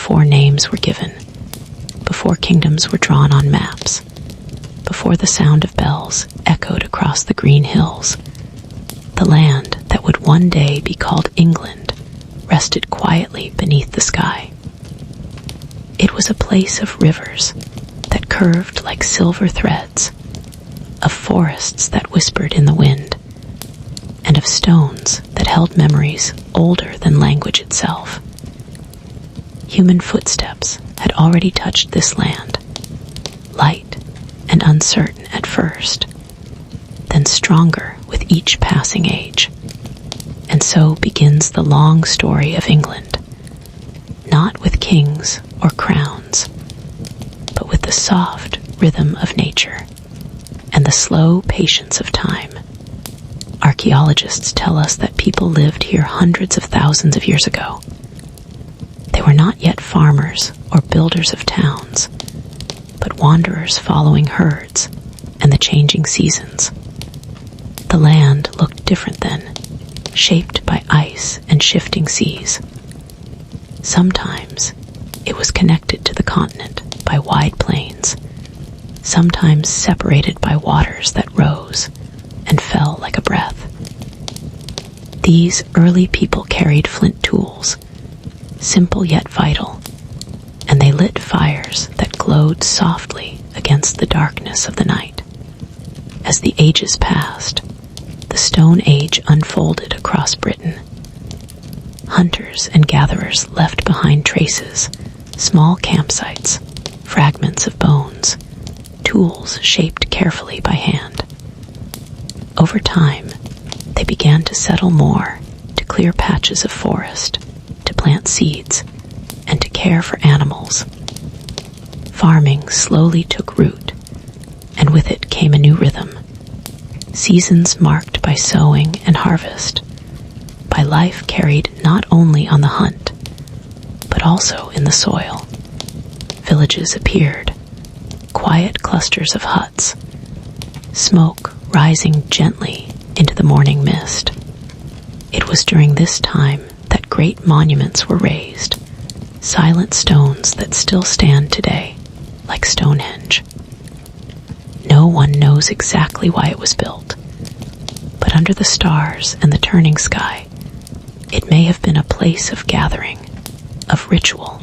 before names were given, before kingdoms were drawn on maps, before the sound of bells echoed across the green hills. The land that would one day be called England rested quietly beneath the sky. It was a place of rivers that curved like silver threads, of forests that whispered in the wind, and of stones that held memories older than language itself. Human footsteps had already touched this land, light and uncertain at first, then stronger with each passing age. And so begins the long story of England, not with kings or crowns, but with the soft rhythm of nature and the slow patience of time. Archaeologists tell us that people lived here hundreds of thousands of years ago. They were not yet farmers or builders of towns, but wanderers following herds and the changing seasons. The land looked different then, shaped by ice and shifting seas. Sometimes it was connected to the continent by wide plains, sometimes separated by waters that rose and fell like a breath. These early people carried flint tools, simple yet vital, and they lit fires that glowed softly against the darkness of the night. As the ages passed, the Stone Age unfolded across Britain. Hunters and gatherers left behind traces, small campsites, fragments of bones, tools shaped carefully by hand. Over time, they began to settle more, to clear patches of forest, to plant seeds, and to care for animals. Farming slowly took root, and with it came a new rhythm. Seasons marked by sowing and harvest, by life carried not only on the hunt, but also in the soil. Villages appeared, quiet clusters of huts, smoke rising gently into the morning mist. It was during this time that great monuments were raised, silent stones that still stand today, like Stonehenge. No one knows exactly why it was built, but under the stars and the turning sky, it may have been a place of gathering, of ritual,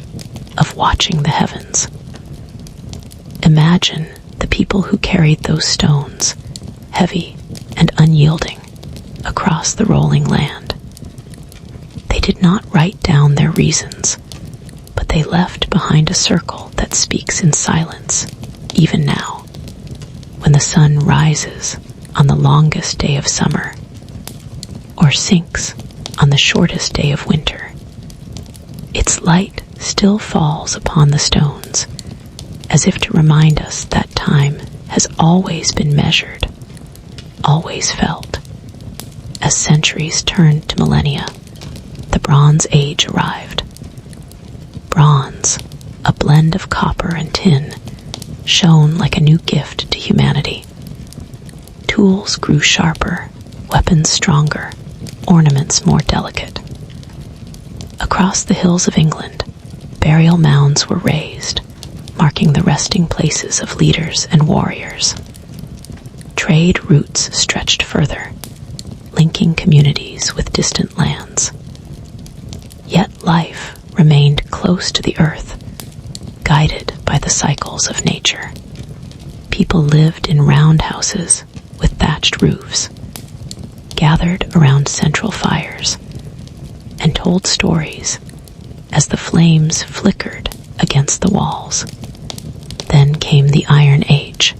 of watching the heavens. Imagine the people who carried those stones, heavy and unyielding, across the rolling land. They did not write down their reasons, but they left behind a circle that speaks in silence, even now. When the sun rises on the longest day of summer, or sinks on the shortest day of winter, its light still falls upon the stones, as if to remind us that time has always been measured, always felt. As centuries turned to millennia, the Bronze Age arrived. Bronze, a blend of copper and tin, shone like a new gift to humanity. Tools grew sharper, weapons stronger, ornaments more delicate. Across the hills of England, burial mounds were raised, marking the resting places of leaders and warriors. Trade routes stretched further, linking communities with distant lands. Yet life remained close to the earth, guided by the cycles of nature. People lived in round houses with thatched roofs, gathered around central fires, and told stories as the flames flickered against the walls. Then came the Iron Age.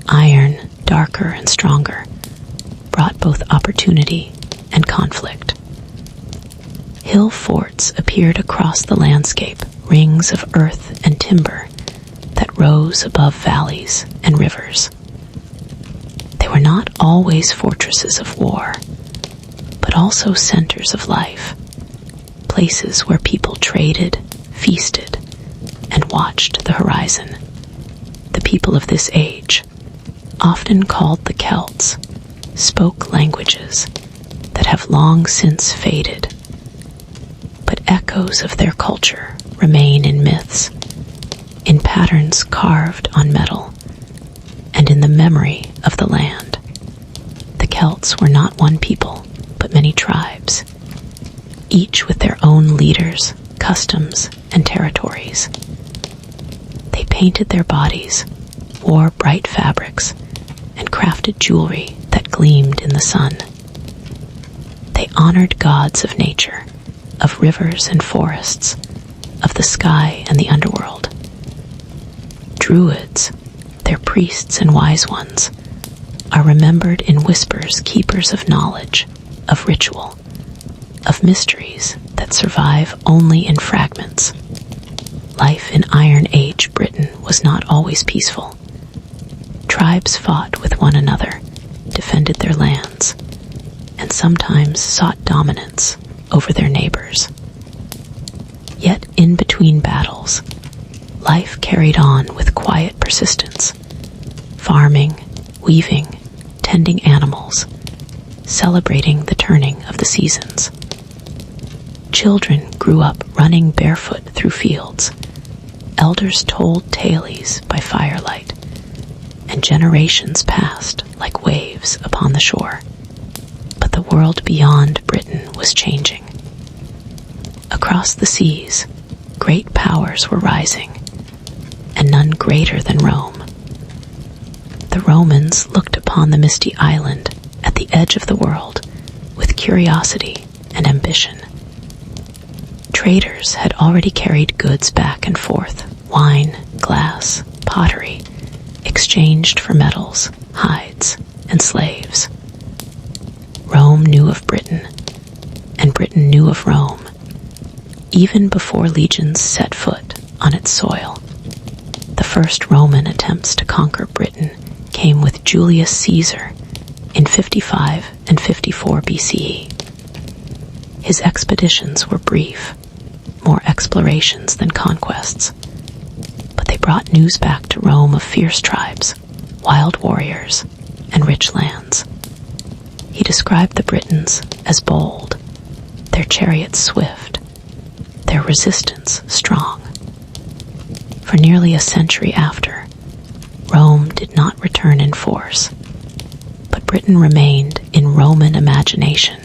Iron, darker and stronger, brought both opportunity and conflict. Hill forts appeared across the landscape, rings of earth and timber that rose above valleys and rivers. They were not always fortresses of war, but also centers of life, places where people traded, feasted, and watched the horizon. The people of this age, often called the Celts, spoke languages that have long since faded, but echoes of their culture remain in myths, in patterns carved on metal, and in the memory of the land. The Celts were not one people, but many tribes, each with their own leaders, customs, and territories. They painted their bodies, wore bright fabrics, and crafted jewelry that gleamed in the sun. They honored gods of nature, of rivers and forests, of the sky and the underworld. Druids, their priests and wise ones, are remembered in whispers, keepers of knowledge, of ritual, of mysteries that survive only in fragments. Life in Iron Age Britain was not always peaceful. Tribes fought with one another, defended their lands, and sometimes sought dominance over their neighbors. Yet in between battles, life carried on with quiet persistence, farming, weaving, tending animals, celebrating the turning of the seasons. Children grew up running barefoot through fields. Elders told tales by firelight, and generations passed like waves upon the shore. But the world beyond Britain was changing. Across the seas, great powers were rising, and none greater than Rome. The Romans looked upon the misty island at the edge of the world with curiosity and ambition. Traders had already carried goods back and forth, wine, glass, pottery, exchanged for metals, hides, and slaves. Rome knew of Britain, and Britain knew of Rome, even before legions set foot on its soil. The first Roman attempts to conquer Britain came with Julius Caesar in 55 and 54 BCE. His expeditions were brief, more explorations than conquests, but they brought news back to Rome of fierce tribes, wild warriors, and rich lands. He described the Britons as bold, their chariots swift, their resistance strong. For nearly a century after, Rome did not return in force, but Britain remained in Roman imagination,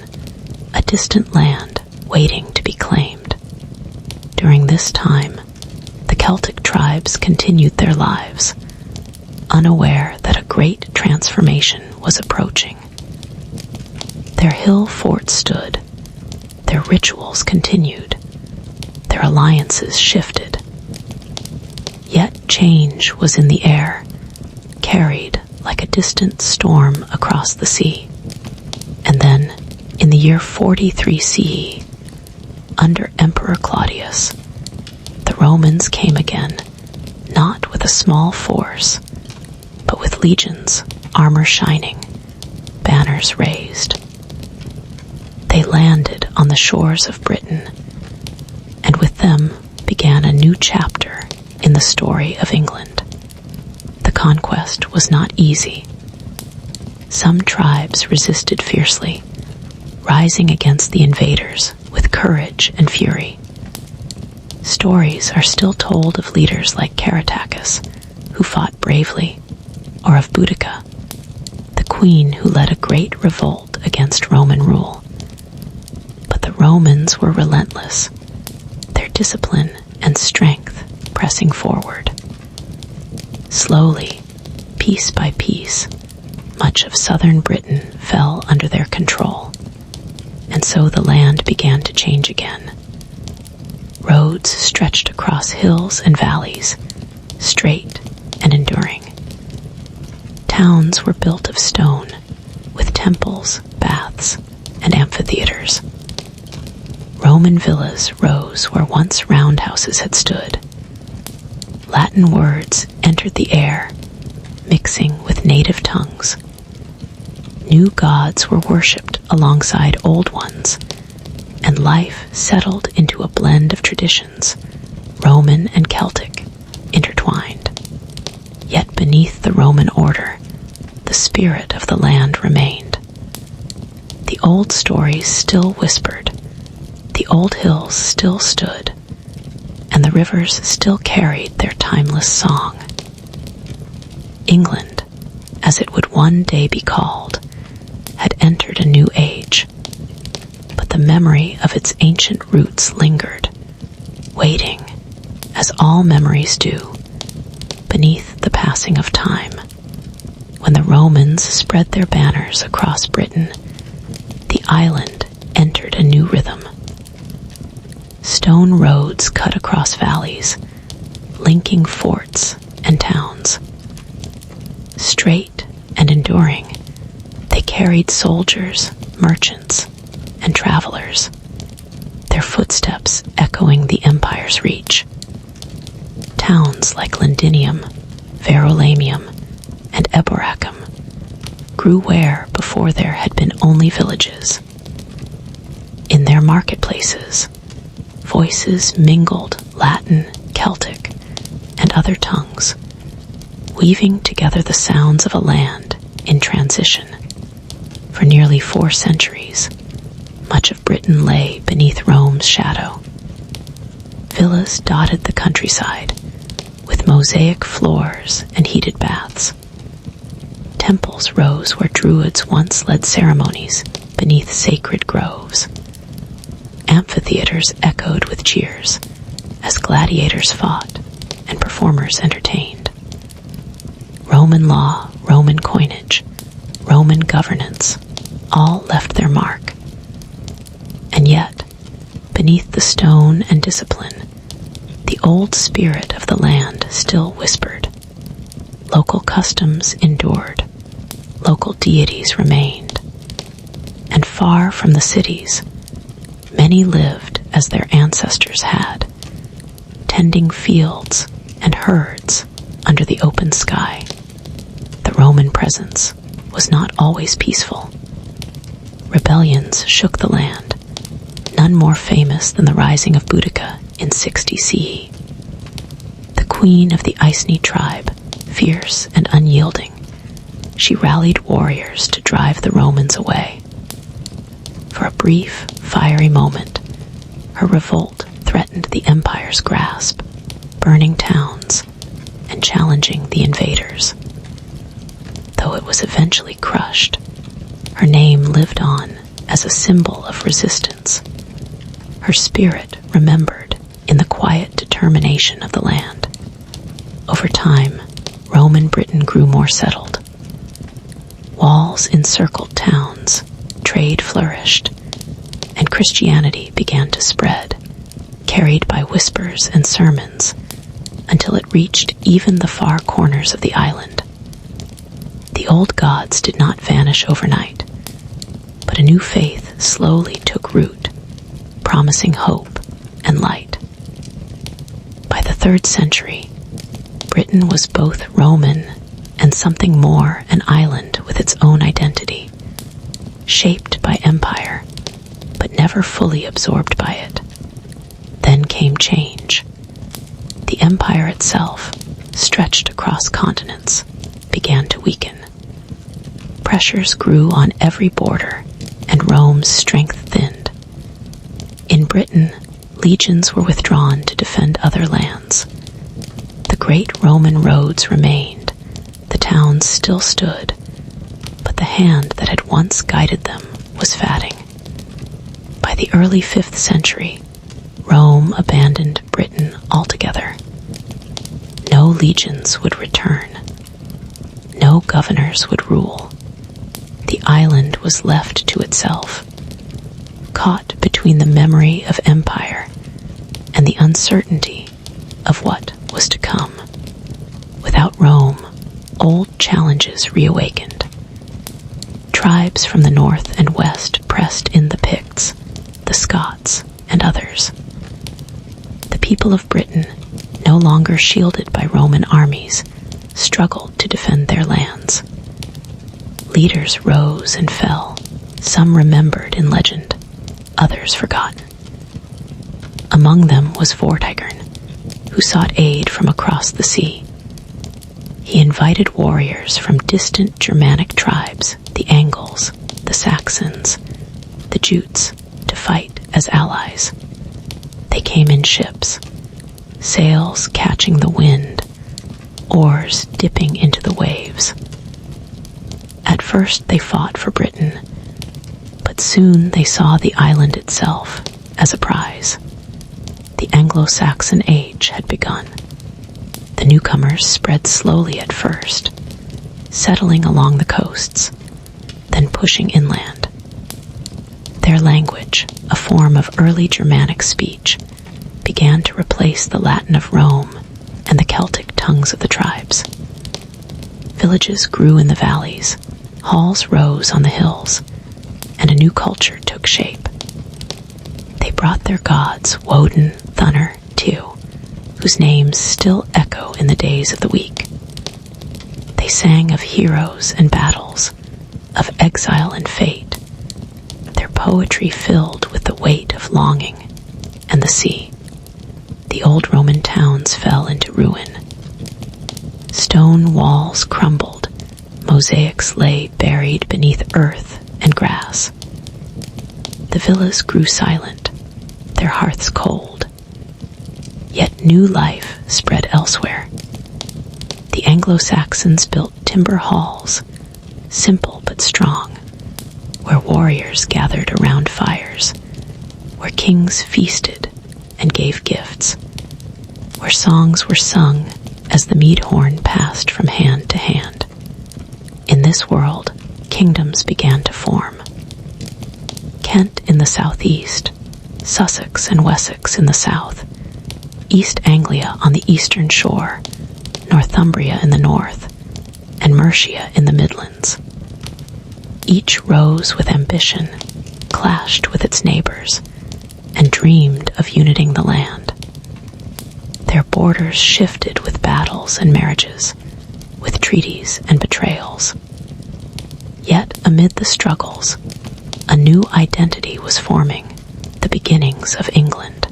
a distant land waiting to be claimed. During this time, the Celtic tribes continued their lives, unaware that a great transformation was approaching. Their hill forts stood, their rituals continued, their alliances shifted. Yet change was in the air, carried like a distant storm across the sea. And then, in the year 43 CE, under Emperor Claudius, the Romans came again, not with a small force, but with legions, armor shining, banners raised. They landed on the shores of Britain, and with them began a new chapter in the story of England. The conquest was not easy. Some tribes resisted fiercely, rising against the invaders with courage and fury. Stories are still told of leaders like Caratacus, who fought bravely, or of Boudica, the queen who led a great revolt against Roman rule. But the Romans were relentless, their discipline and strength pressing forward. Slowly, piece by piece, much of southern Britain fell under their control, and so the land began to change again. Roads stretched across hills and valleys, straight and enduring. Towns were built of stone, with temples, baths, and amphitheaters. Roman villas rose where once roundhouses had stood. Latin words entered the air, mixing with native tongues. New gods were worshipped alongside old ones, and life settled into a blend of traditions, Roman and Celtic, intertwined. Yet beneath the Roman order, the spirit of the land remained. The old stories still whispered, the old hills still stood, and the rivers still carried their timeless song. England, as it would one day be called, had entered a new age, but the memory of its ancient roots lingered, waiting, as all memories do, beneath the passing of time. When the Romans spread their banners across Britain, the island entered a new rhythm. Stone roads cut across valleys, linking forts and towns. Straight and enduring, they carried soldiers, merchants, and travelers, their footsteps echoing the empire's reach. Towns like Londinium, Verulamium, and Eboracum grew where before there had been only villages. In their marketplaces, voices mingled Latin, Celtic, and other tongues, weaving together the sounds of a land in transition. For nearly 4 centuries, much of Britain lay beneath Rome's shadow. Villas dotted the countryside, with mosaic floors and heated baths. Temples rose where druids once led ceremonies beneath sacred groves. Amphitheaters echoed with cheers as gladiators fought and performers entertained. Roman law, Roman coinage, Roman governance all left their mark. And yet, beneath the stone and discipline, the old spirit of the land still whispered. Local customs endured, local deities remained, and far from the cities, many lived as their ancestors had, tending fields and herds under the open sky. The Roman presence was not always peaceful. Rebellions shook the land, none more famous than the rising of Boudica in 60 CE. The queen of the Iceni tribe, fierce and unyielding, she rallied warriors to drive the Romans away. For a brief, fiery moment, her revolt threatened the empire's grasp, burning towns and challenging the invaders. Though it was eventually crushed, her name lived on as a symbol of resistance. Her spirit remembered in the quiet determination of the land. Over time, Roman Britain grew more settled. Walls encircled towns, trade flourished, and Christianity began to spread, carried by whispers and sermons, until it reached even the far corners of the island. The old gods did not vanish overnight, but a new faith slowly took root, promising hope and light. By the 3rd century, Britain was both Roman and something more, an island with its own identity, shaped by empire, but never fully absorbed by it. Then came change. The empire itself, stretched across continents, began to weaken. Pressures grew on every border, and Rome's strength thinned. In Britain, legions were withdrawn to defend other lands. The great Roman roads remained, the towns still stood, but the hand that had once guided them was fading. By the early 5th century, Rome abandoned Britain altogether. No legions would return. No governors would rule. The island was left to itself, caught between the memory of empire and the uncertainty of what was to come. Without Rome, old challenges reawakened. Tribes from the north and west pressed in the Picts, the Scots, and others. The people of Britain, no longer shielded by Roman armies, struggled to defend their lands. Leaders rose and fell, some remembered in legend, others forgotten. Among them was Vortigern, who sought aid from across the sea. He invited warriors from distant Germanic tribes, the Angles, the Saxons, the Jutes, to fight as allies. They came in ships, sails catching the wind, oars dipping into the waves. At first they fought for Britain, but soon they saw the island itself as a prize. The Anglo-Saxon age had begun. The newcomers spread slowly at first, settling along the coasts, then pushing inland. Their language, a form of early Germanic speech, began to replace the Latin of Rome and the Celtic tongues of the tribes. Villages grew in the valleys, halls rose on the hills, and a new culture took shape. They brought their gods, Woden, Thunor, Tiw, whose names still echo in the days of the week. They sang of heroes and battles, of exile and fate, their poetry filled with the weight of longing and the sea. The old Roman towns fell into ruin. Stone walls crumbled, mosaics lay buried beneath earth and grass. The villas grew silent, their hearths cold. Yet new life spread elsewhere. The Anglo-Saxons built timber halls, simple but strong, where warriors gathered around fires, where kings feasted and gave gifts, where songs were sung as the mead horn passed from hand to hand. In this world, kingdoms began to form. Kent in the southeast, Sussex and Wessex in the south, East Anglia on the eastern shore, Northumbria in the north, and Mercia in the Midlands. Each rose with ambition, clashed with its neighbors, and dreamed of uniting the land. Their borders shifted with battles and marriages, with treaties and betrayals. Yet amid the struggles, a new identity was forming, the beginnings of England.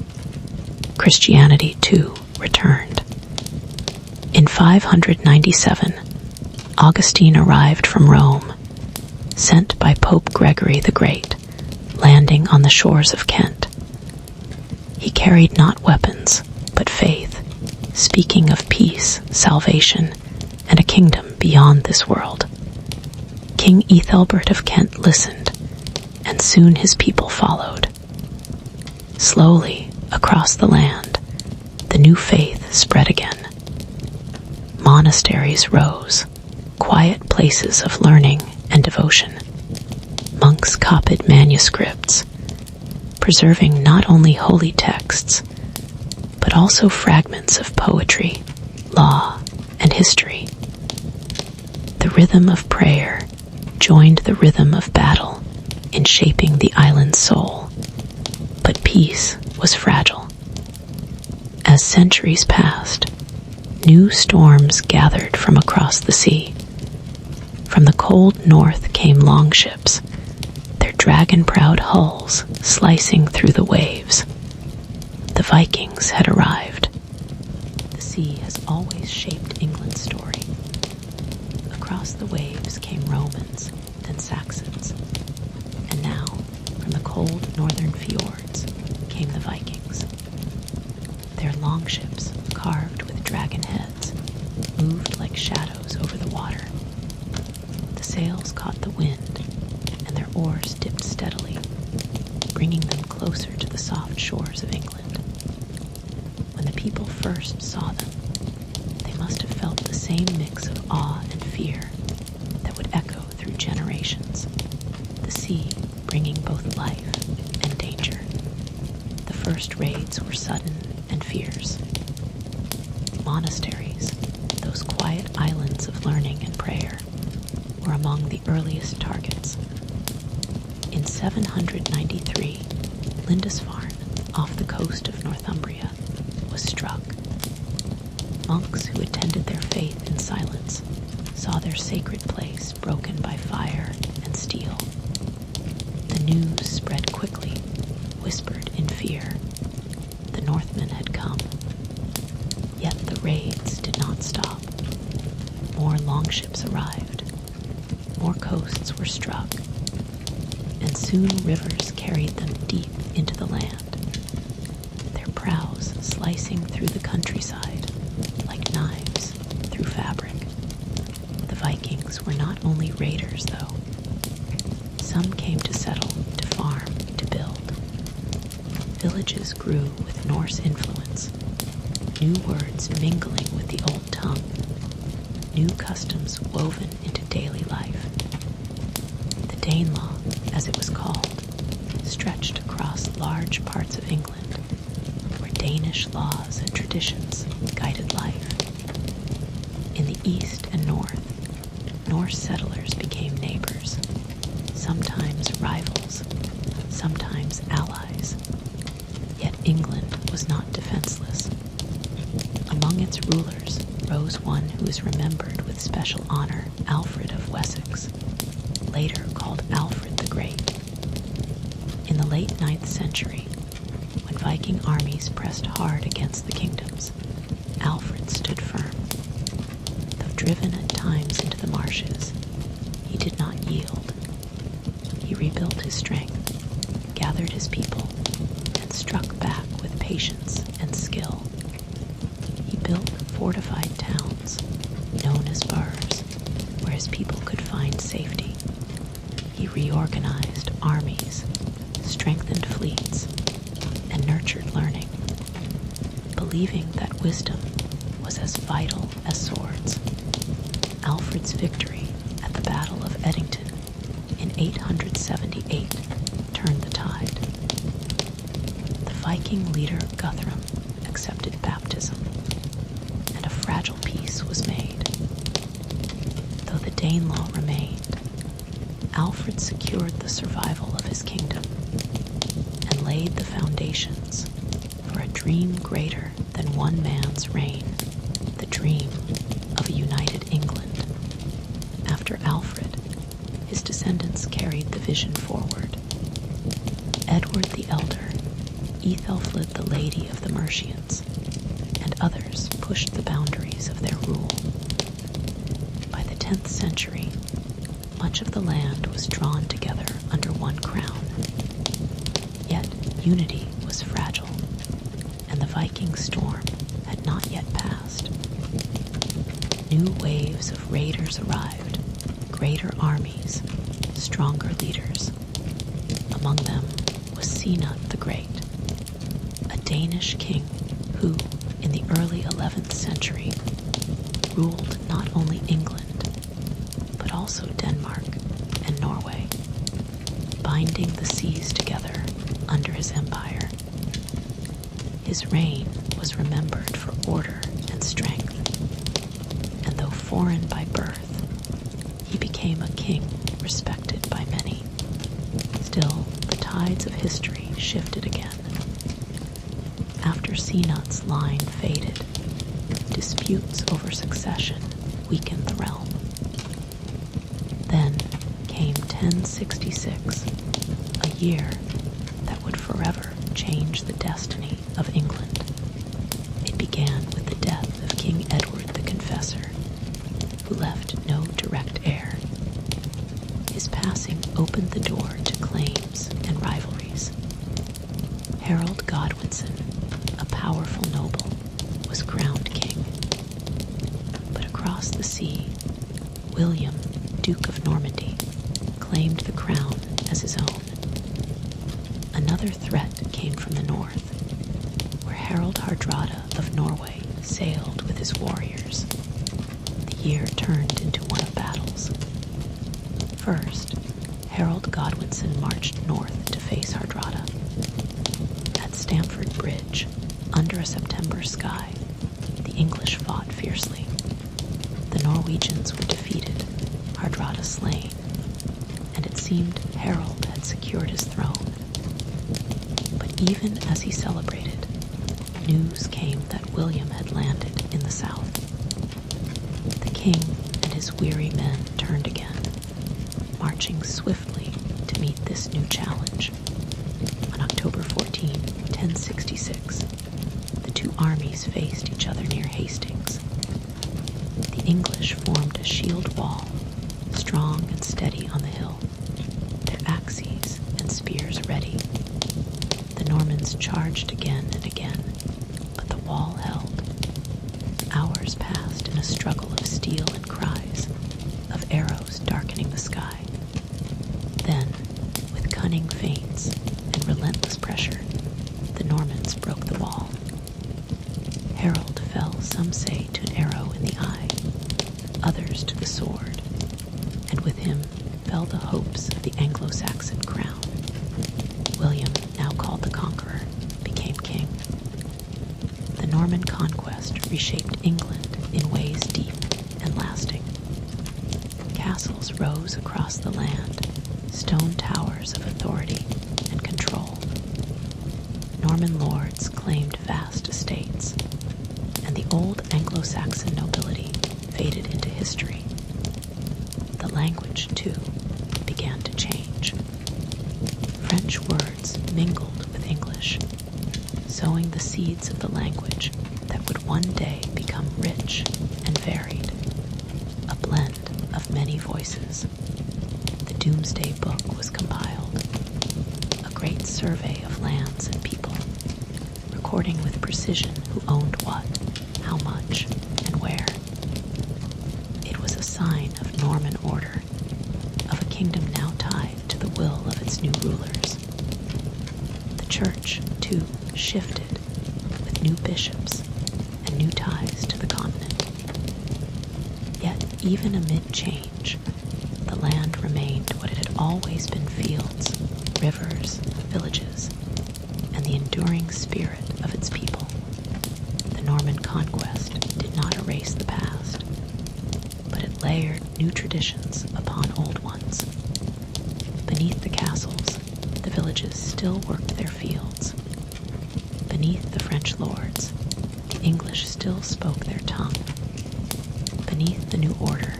Christianity, too, returned. In 597, Augustine arrived from Rome, sent by Pope Gregory the Great, landing on the shores of Kent. He carried not weapons, but faith, speaking of peace, salvation, and a kingdom beyond this world. King Ethelbert of Kent listened, and soon his people followed. Slowly, across the land, the new faith spread again. Monasteries rose, quiet places of learning and devotion. Monks copied manuscripts, preserving not only holy texts, but also fragments of poetry, law, and history. The rhythm of prayer joined the rhythm of battle in shaping the island's soul, but peace was fragile. As centuries passed, new storms gathered from across the sea. From the cold north came longships, their dragon-prowed hulls slicing through the waves. The Vikings had arrived. The sea has always shaped England's story. Across the waves came Romans, then Saxons, and now, from the cold northern fjords, came the Vikings. Their longships, carved with dragon heads, moved like shadows over the water. The sails caught the wind, and their oars dipped steadily, bringing them closer to the soft shores of England. When the people first saw them, they must have felt the same mix of awe and fear that would echo through generations, the sea bringing both life and danger. The first raids were sudden and fierce. Monasteries, those quiet islands of learning and prayer, were among the earliest targets. In 793, Lindisfarne, off the coast of Northumbria, was struck. Monks who attended their faith in silence saw their sacred place broken by fire and steel. The news spread quickly, whispered in fear. The Northmen had come. Yet the raids did not stop. More longships arrived. More coasts were struck. And soon rivers carried them deep into the land. Their prows slicing through the countryside like knives through fabric. The Vikings were not only raiders, though. Some came to settle, to farm, to build. Villages grew with Norse influence, new words mingling with the old tongue, new customs woven into daily life. The Danelaw, as it was called, stretched across large parts of England, where Danish laws and traditions guided life. In the east and north, Norse settlers became neighbors, sometimes rivals, sometimes allies. Yet England was not defenseless. Among its rulers rose one who is remembered with special honor, Alfred of Wessex, later called Alfred the Great. In the late 9th century, when Viking armies pressed hard against the kingdoms, Alfred stood firm. Though driven at times into the marshes, he did not yield. He rebuilt his strength, gathered his people, and struck back with patience and skill. He built fortified towns, known as burhs, where his people could find safety. He reorganized armies, strengthened fleets, and nurtured learning, believing that wisdom was as vital as swords. Alfred's victory at the Battle of Edington in 878 turned the tide. The Viking leader Guthrum accepted baptism, and a fragile peace was made. Though the Danelaw remained, Alfred secured the survival of his kingdom and laid the foundations for a dream greater than one man's reign, the dream of a united England. After Alfred, his descendants carried the vision forward. Edward the Elder, Ethelfled the Lady of the Mercians, and others pushed the boundaries of their rule. By the 10th century, much of the land was drawn together under one crown. Yet unity was fragile, and the Viking storm had not yet passed. New waves of raiders arrived, greater armies, stronger leaders. Among them was Sinut the Great, a Danish king who, in the early 11th century, ruled not only England, but also Denmark and Norway, binding the seas together under his empire. His reign was remembered for order and strength, and though foreign by birth, he became a king respected by many. Still, the tides of history shifted again. After Sinut's line faded, disputes over succession weakened the realm. Then came 1066, a year that would forever change the destiny of England. It began with the death of King Edward the Confessor, who left no direct heir. His passing opened the door to claims and rivalries. Harold Godwinson, a powerful noble, was crowned king. But across the sea, William, Duke of Normandy, claimed the crown as his own. Another threat came from the north, where Harald Hardrada of Norway sailed with his warriors. The year turned into one of battles. First, Harold Godwinson marched north to face Hardrada. At Stamford Bridge, under a September sky, the English fought fiercely. The Norwegians were defeated, Hardrada slain, and it seemed Harold had secured his throne. But even as he celebrated, news came that William had landed in the south. The king and his weary men turned again, marching swiftly to meet this new challenge. On October 14, 1066, the two armies faced each other near Hastings. The English formed a shield wall, strong and steady on the hill, their axes and spears ready. The Normans charged again and again, wall held. Hours passed in a struggle of steel and cries, of arrows darkening the sky. Then, with cunning feints and relentless pressure, the Normans broke the wall. Harold fell, some say, to an arrow in the eye, others to the sword, and with him fell the hopes of the Anglo-Saxon crown. William, now called the Conqueror, became king. The Norman conquest reshaped England in ways deep and lasting. Castles rose across the land, stone towers of authority and control. Norman lords claimed vast estates, and the old Anglo-Saxon nobility faded into history. The language, too, began to change. French words mingled with English, sowing the seeds of the language that would one day become rich and varied, a blend of many voices. The Domesday Book was compiled, a great survey of lands and people, recording with precision who owned what, how much, and where. It was a sign of Norman order, of a kingdom now tied to the will of its new rulers. The church, too, shifted, with new bishops and new ties to the continent. Yet, even amid change, the land remained what it had always been: fields, rivers, villages, and the enduring spirit of its people. The Norman conquest did not erase the past, but it layered new traditions upon old ones. Beneath the castles, the villages still worked their fields. Beneath the French lords, the English still spoke their tongue. Beneath the new order,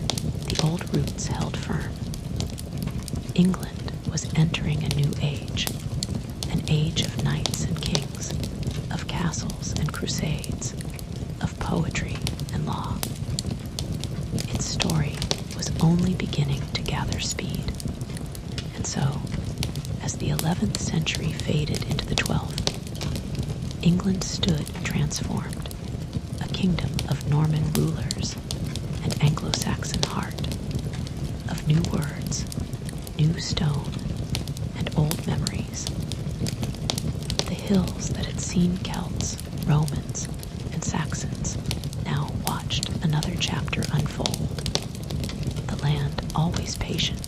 the old roots held firm. England was entering a new age, an age of knights and kings, of castles and crusades, of poetry and law. Its story was only beginning to gather speed. And so, as the 11th century faded into the 12th, England stood transformed, a kingdom of Norman rulers and Anglo-Saxon heart, of new words, new stone, and old memories. The hills that had seen Celts, Romans, and Saxons now watched another chapter unfold. The land always patient,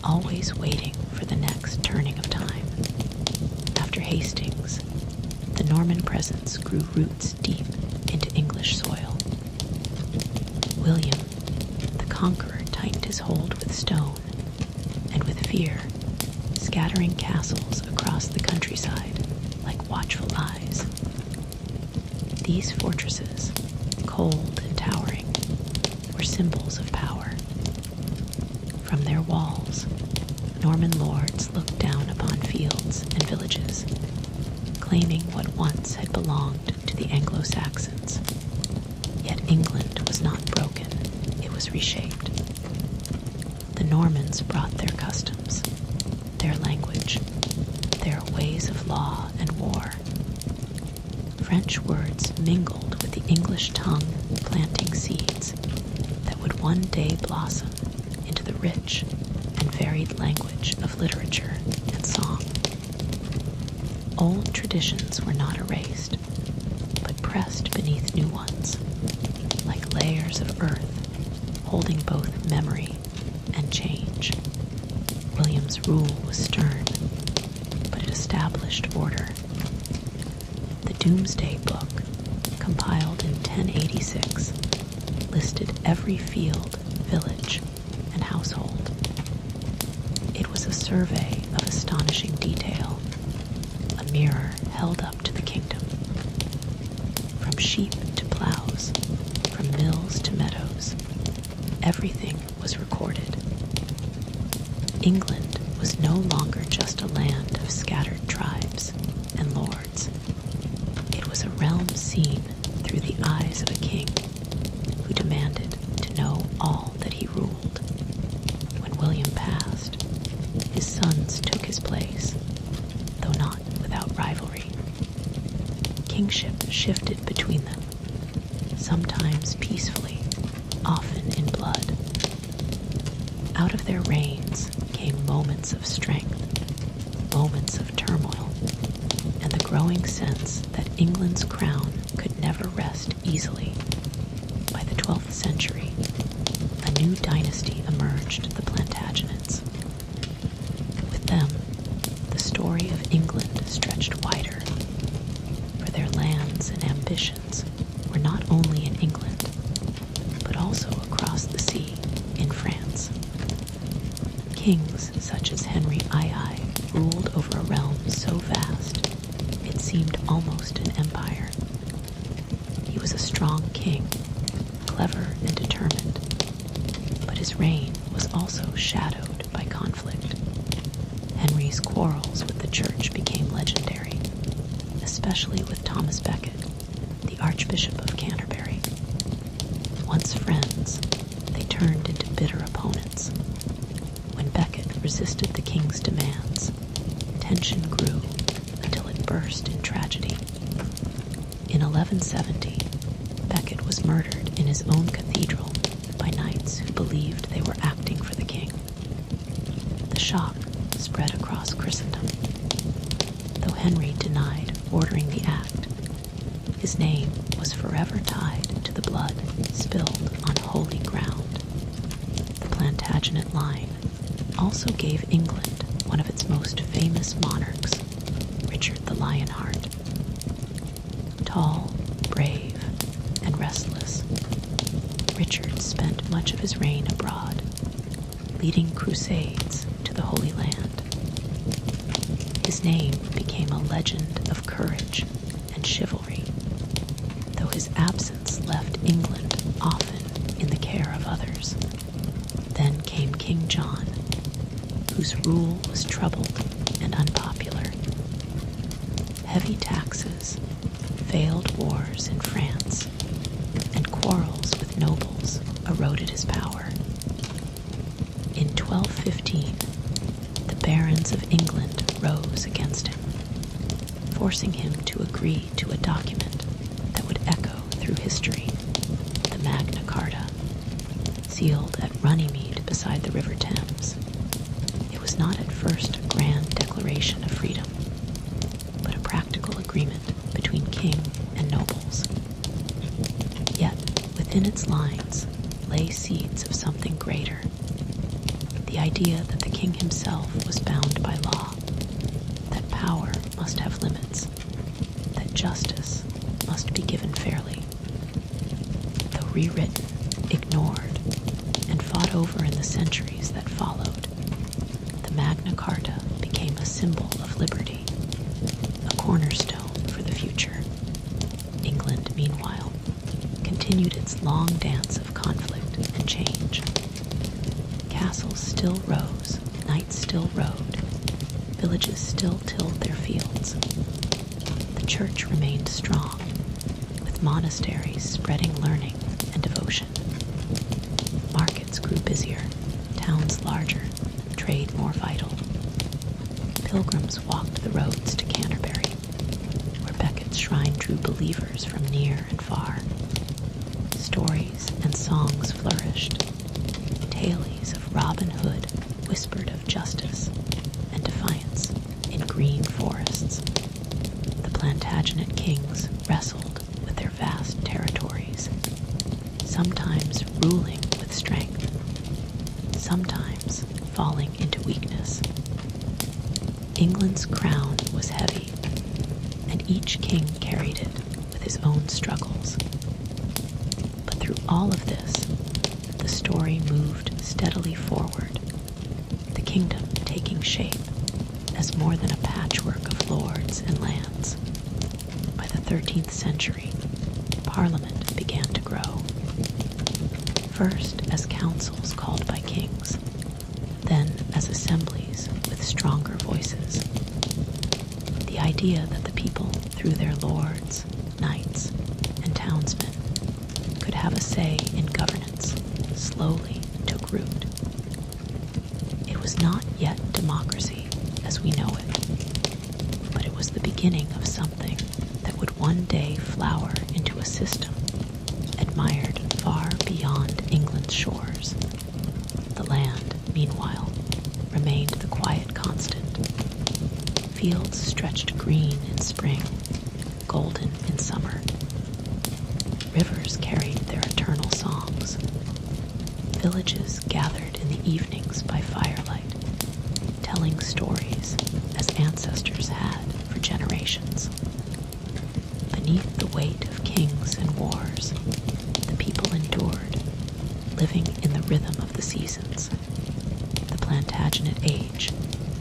always waiting for the next turning of time. After Hastings, the Norman presence grew roots deep into English soil. William, the Conqueror, tightened his hold with stone, and with fear, scattering castles across the countryside like watchful eyes. These fortresses, cold and towering, were symbols of power. From their walls, Norman lords looked down upon fields and villages, claiming what once had belonged to the Anglo-Saxons. Yet England was not broken, it was reshaped. The Normans brought their customs, their language, their ways of law and war. French words mingled with the English tongue, planting seeds that would one day blossom into the rich and varied language of literature and song. Old traditions were not erased, but pressed beneath new ones, like layers of earth holding both memory and change. William's rule was stern, but it established order. The Domesday Book, compiled in 1086, listed every field, village, and household. It was a survey of astonishing detail, a mirror held up to the kingdom. From sheep to plows, from mills to meadows, everything was recorded. England was no longer just a land of scattered tribes and lords. It was a realm seen through the eyes of a king who demanded to know all that he ruled. When William passed, his sons took his place, though not without rivalry. kingship shifted between them, sometimes peacefully, often in blood. Out of their reigns came moments of strength, moments of turmoil, and the growing sense that England's crown could never rest easily. By the 12th century, a new dynasty emerged, the Plantagenets. With them, the story of England stretched wider, for their lands and ambitions were not only in England, but also across the sea in France. Kings such as Henry II ruled over a realm so vast it seemed almost an empire. He was a strong king, clever and determined, but his reign was also shadowed by conflict. Henry's quarrels with the church became legendary, especially with Thomas Becket, the Archbishop of Canterbury. Once friends, they turned into bitter opponents. When Becket resisted the king's demands, tension grew until it burst in tragedy. In 1170, Becket was murdered in his own cathedral by knights who believed they were acting for the king. The shock spread across Christendom. Though Henry denied ordering the act, his name was forever tied to the blood spilled on holy ground. The Plantagenet line also gave England one of its most famous monarchs, Richard the Lionheart. Tall, brave, and restless, Richard spent much of his reign abroad, leading crusades to the Holy Land. His name became a legend of courage and chivalry, though his absence left England often in the care of others. Then came King John, whose rule was troubled and unpopular. Heavy taxes, failed wars in France, and quarrels with nobles eroded his power. In 1215, the barons of England rose against him, forcing him to agree to a document that would echo through history, the Magna Carta, sealed at Runnymede beside the River Thames. It was not at first a grand declaration of freedom, but a practical agreement between king and nobles. Yet, within its lines lay seeds of something greater. The idea that the king himself was bound by law, that power must have limits, that justice must be given fairly. Though rewritten, ignored, and fought over in the centuries that followed, the Magna Carta became a symbol of liberty, a cornerstone for the future. England, meanwhile, continued its long dance of conflict and change. Castles still rose, knights still rode, villages still tilled their fields. The church remained strong, with monasteries spreading learning and devotion. Markets grew busier, towns larger, trade more vital. Pilgrims walked the roads to Canterbury, where Becket's shrine drew believers from near and far. Stories and songs flourished. Tales of Robin Hood whispered of justice and defiance in green forests. The Plantagenet kings wrestled with their vast territories, sometimes ruling with strength, sometimes falling into weakness. England's crown was heavy, and each king carried it with his own struggles. But through all of this, the story moved steadily forward, the kingdom taking shape as more than a patchwork of lords and lands. By the 13th century, Parliament began to grow, first as councils called by kings, then as assemblies with stronger voices. The idea that the people, through their lords, knights, and townsmen, could have a say in governance slowly took root. It was not yet democracy as we know it, but it was the beginning of something that would one one day flower into a system admired far beyond England's shores. The land, meanwhile, remained the quiet constant. Fields stretched green in spring, golden in summer. Rivers carried their eternal songs. Villages gathered in the evenings by firelight, telling stories as ancestors had for generations. Beneath the weight of kings and wars, the people endured, living in the rhythm of the seasons. The Plantagenet age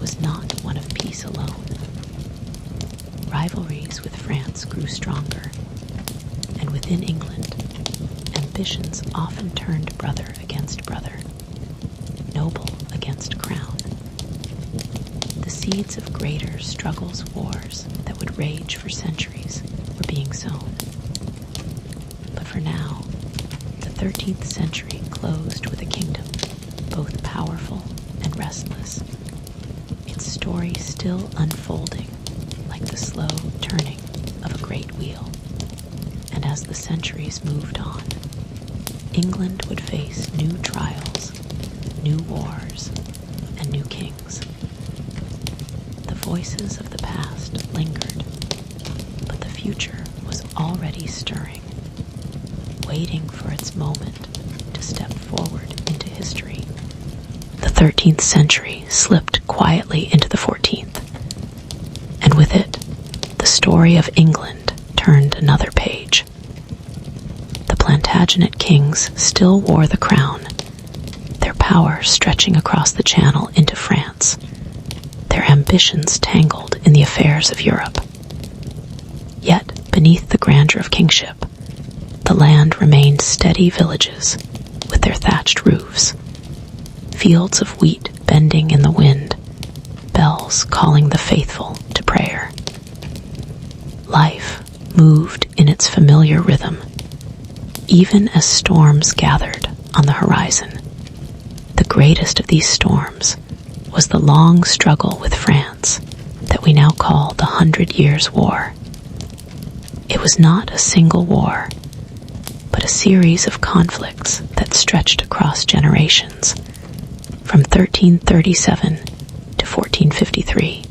was not one of peace alone. Rivalries with France grew stronger, and within England, ambitions often turned brother against brother, noble against crown. The seeds of greater struggles, wars that would rage for centuries were being sown. But for now, the 13th century closed with a kingdom both powerful and restless, its story still unfolding like the slow turning of a great wheel. And as the centuries moved on, England would face new trials, new wars, and new kings. The voices of the past lingered, but the future was already stirring, waiting for its moment to step forward into history. The 13th century slipped quietly into the 14th, and with it, the story of England turned another page. The Plantagenet kings still wore the crown, their power stretching across the Channel into France, their ambitions tangled in the affairs of Europe. Yet, beneath the grandeur of kingship, the land remained steady villages with their thatched roofs, fields of wheat bending in the wind, bells calling the faithful to prayer. Life moved in its familiar rhythm, even as storms gathered on the horizon. The greatest of these storms was the long struggle with France that we now call the 100 Years' War. It was not a single war, but a series of conflicts that stretched across generations, from 1337 to 1453.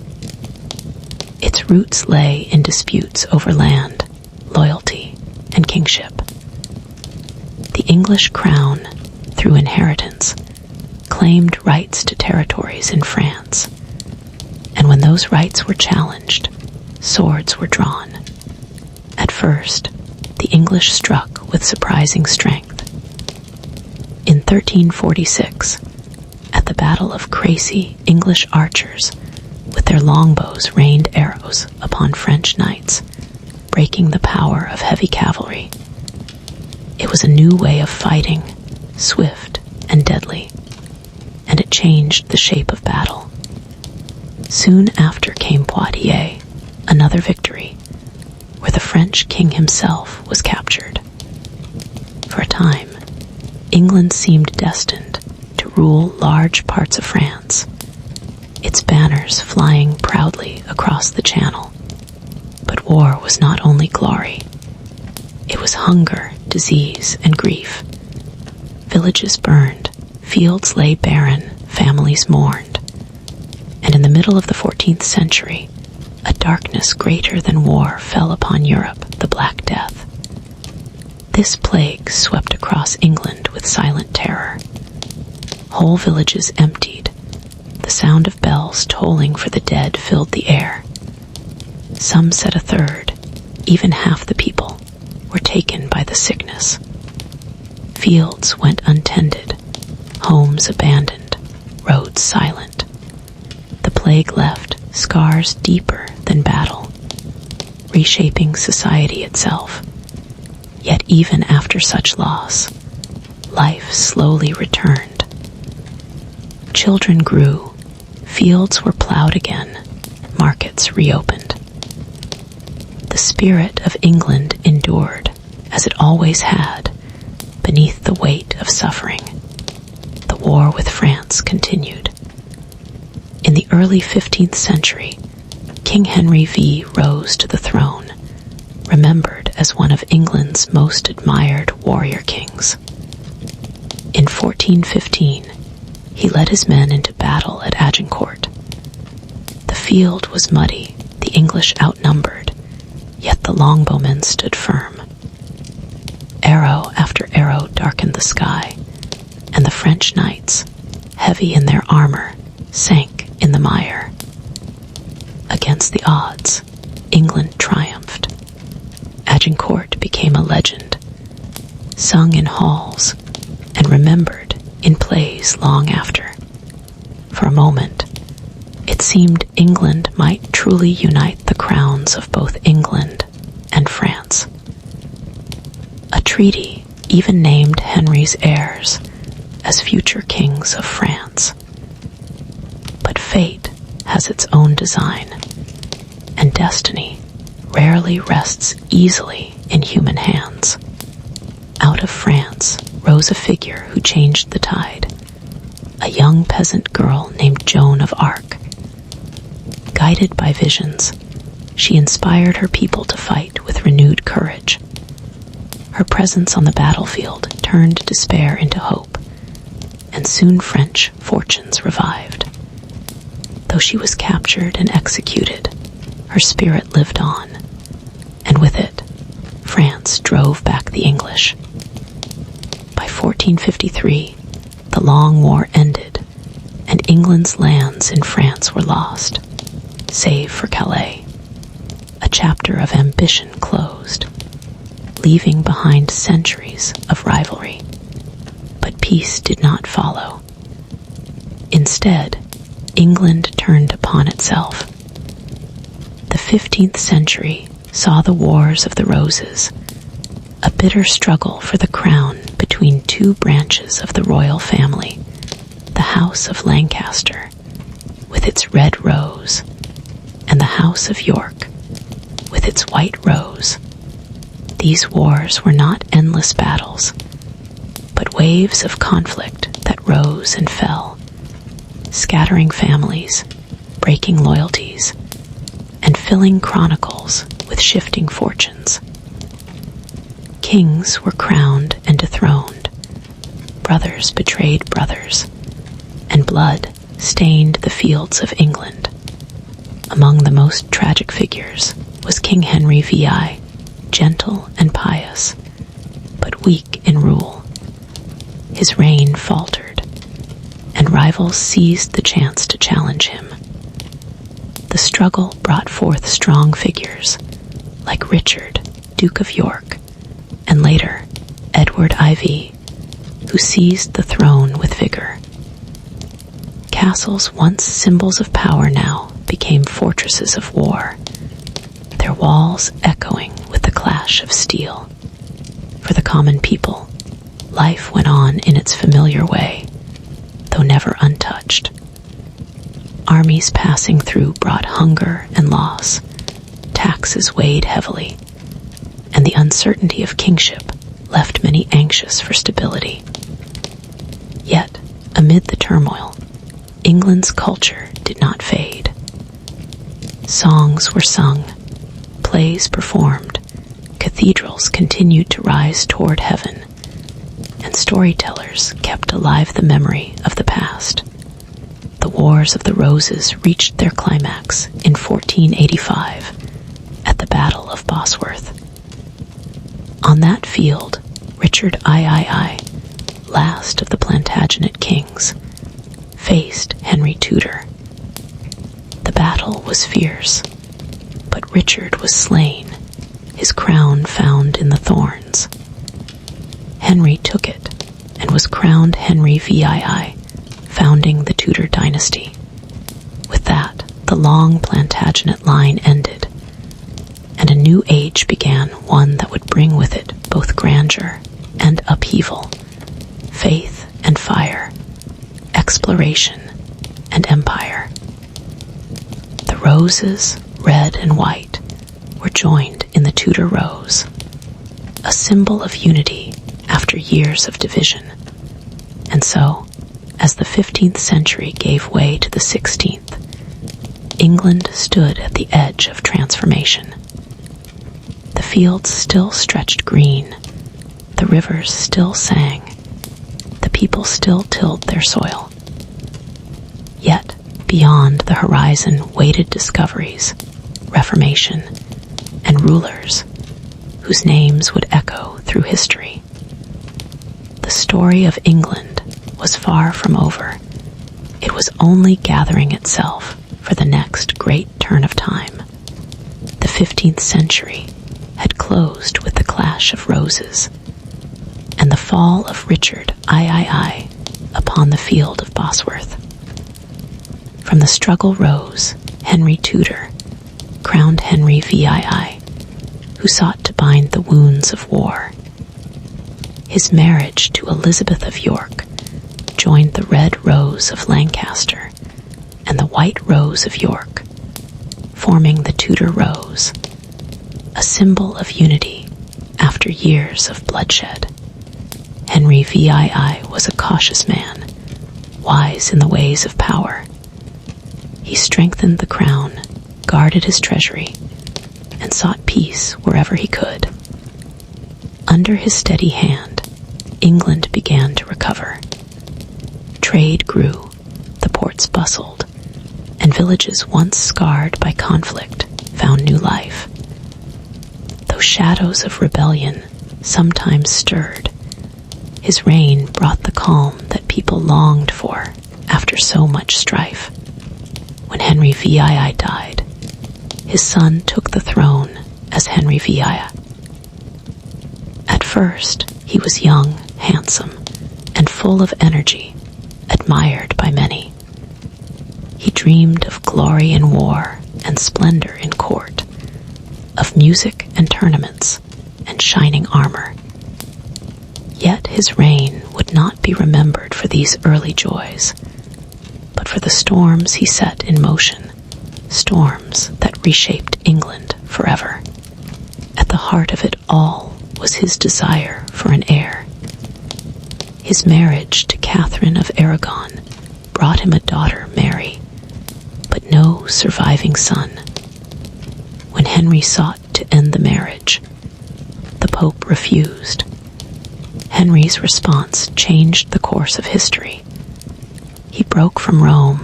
Its roots lay in disputes over land, loyalty, and kingship. The English crown, through inheritance, claimed rights to territories in France, and when those rights were challenged, swords were drawn. At first, the English struck with surprising strength. In 1346, at the Battle of Crécy, English archers with their longbows rained arrows upon French knights, breaking the power of heavy cavalry. It was a new way of fighting, swift and deadly, and it changed the shape of battle. Soon after came Poitiers, another victory, where the French king himself was captured. For a time, England seemed destined to rule large parts of France, its banners flying proudly across the Channel. But war was not only glory. It was hunger, disease, and grief. Villages burned, fields lay barren, families mourned. And in the middle of the 14th century, a darkness greater than war fell upon Europe, the Black Death. This plague swept across England with silent terror. Whole villages emptied. The sound of bells tolling for the dead filled the air. Some said a third, even half the people, were taken by the sickness. Fields went untended, homes abandoned, roads silent. The plague left scars deeper than battle, reshaping society itself. Yet even after such loss, life slowly returned. Children grew, fields were plowed again, markets reopened. The spirit of England endured, as it always had, beneath the weight of suffering. The war with France continued. In the early 15th century, King Henry V rose to the throne, remembered as one of England's most admired warrior kings. In 1415, he led his men into battle at Agincourt. The field was muddy, the English outnumbered, yet the longbowmen stood firm. Arrow after arrow darkened the sky, and the French knights, heavy in their armor, sank in the mire. Against the odds, England triumphed. Agincourt became a legend, sung in halls and remembered in plays long after. For a moment, it seemed England might truly unite the crowns of both England and France. A treaty even named Henry's heirs as future kings of France. But fate has its own design, and destiny rarely rests easily in human hands. Out of France rose a figure who changed the tide, a young peasant girl named Joan of Arc. Guided by visions, she inspired her people to fight with renewed courage. Her presence on the battlefield turned despair into hope, and soon French fortunes revived. Though she was captured and executed, her spirit lived on, and with it, France drove back the English. By 1453, the long war ended, and England's lands in France were lost, save for Calais. A chapter of ambition closed, leaving behind centuries of rivalry. But peace did not follow. Instead, England turned upon itself. The 15th century saw the Wars of the Roses, a bitter struggle for the crown between two branches of the royal family, the House of Lancaster, with its red rose, and the House of York, with its white rose. These wars were not endless battles, but waves of conflict that rose and fell, scattering families, breaking loyalties, and filling chronicles with shifting fortunes. Kings were crowned and dethroned, brothers betrayed brothers, and blood stained the fields of England. Among the most tragic figures was King Henry VI, gentle and pious, but weak in rule. His reign faltered, and rivals seized the chance to challenge him. The struggle brought forth strong figures like Richard, Duke of York, and later Edward IV, who seized the throne with vigor. Castles once symbols of power now became fortresses of war, their walls echoing with the clash of steel. For the common people, life went on in its familiar way, though never untouched. Armies passing through brought hunger and loss, taxes weighed heavily, and the uncertainty of kingship left many anxious for stability. Yet, amid the turmoil, England's culture did not fade. Songs were sung, plays performed, cathedrals continued to rise toward heaven, and storytellers kept alive the memory of the past. The Wars of the Roses reached their climax in 1485 at the Battle of Bosworth. On that field, Richard III, last of the Plantagenet kings, faced Henry Tudor. The battle was fierce, but Richard was slain, his crown found in the thorns. Henry took it and was crowned Henry VII, founding the Tudor dynasty. With that, the long Plantagenet line ended, and a new age began, one that would bring with it both grandeur and upheaval, faith and fire, exploration and empire. The roses, red and white, were joined in the Tudor rose, a symbol of unity after years of division. And so, as the 15th century gave way to the 16th, England stood at the edge of transformation. The fields still stretched green, the rivers still sang, the people still tilled their soil. Yet, beyond the horizon waited discoveries, reformation, and rulers whose names would echo through history. The story of England was far from over. It was only gathering itself for the next great turn of time. The 15th century had closed with the clash of roses and the fall of Richard III upon the field of Bosworth. From the struggle rose Henry Tudor, crowned Henry VII, who sought to bind the wounds of war. His marriage to Elizabeth of York joined the red rose of Lancaster and the white rose of York, forming the Tudor rose, a symbol of unity after years of bloodshed. Henry VII was a cautious man, wise in the ways of power. He strengthened the crown, guarded his treasury, and sought peace wherever he could. Under his steady hand, England began to recover. Trade grew, the ports bustled, and villages once scarred by conflict found new life. Though shadows of rebellion sometimes stirred, his reign brought the calm that people longed for after so much strife. When Henry VII died, his son took the throne as Henry VIII. At first, he was young, handsome, and full of energy, admired by many. He dreamed of glory in war and splendor in court, of music and tournaments and shining armor. Yet his reign would not be remembered for these early joys, but for the storms he set in motion, storms that reshaped England forever. At the heart of it all was his desire for an heir. His marriage to Catherine of Aragon brought him a daughter, Mary, but no surviving son. When Henry sought to end the marriage, the Pope refused. Henry's response changed the course of history. He broke from Rome,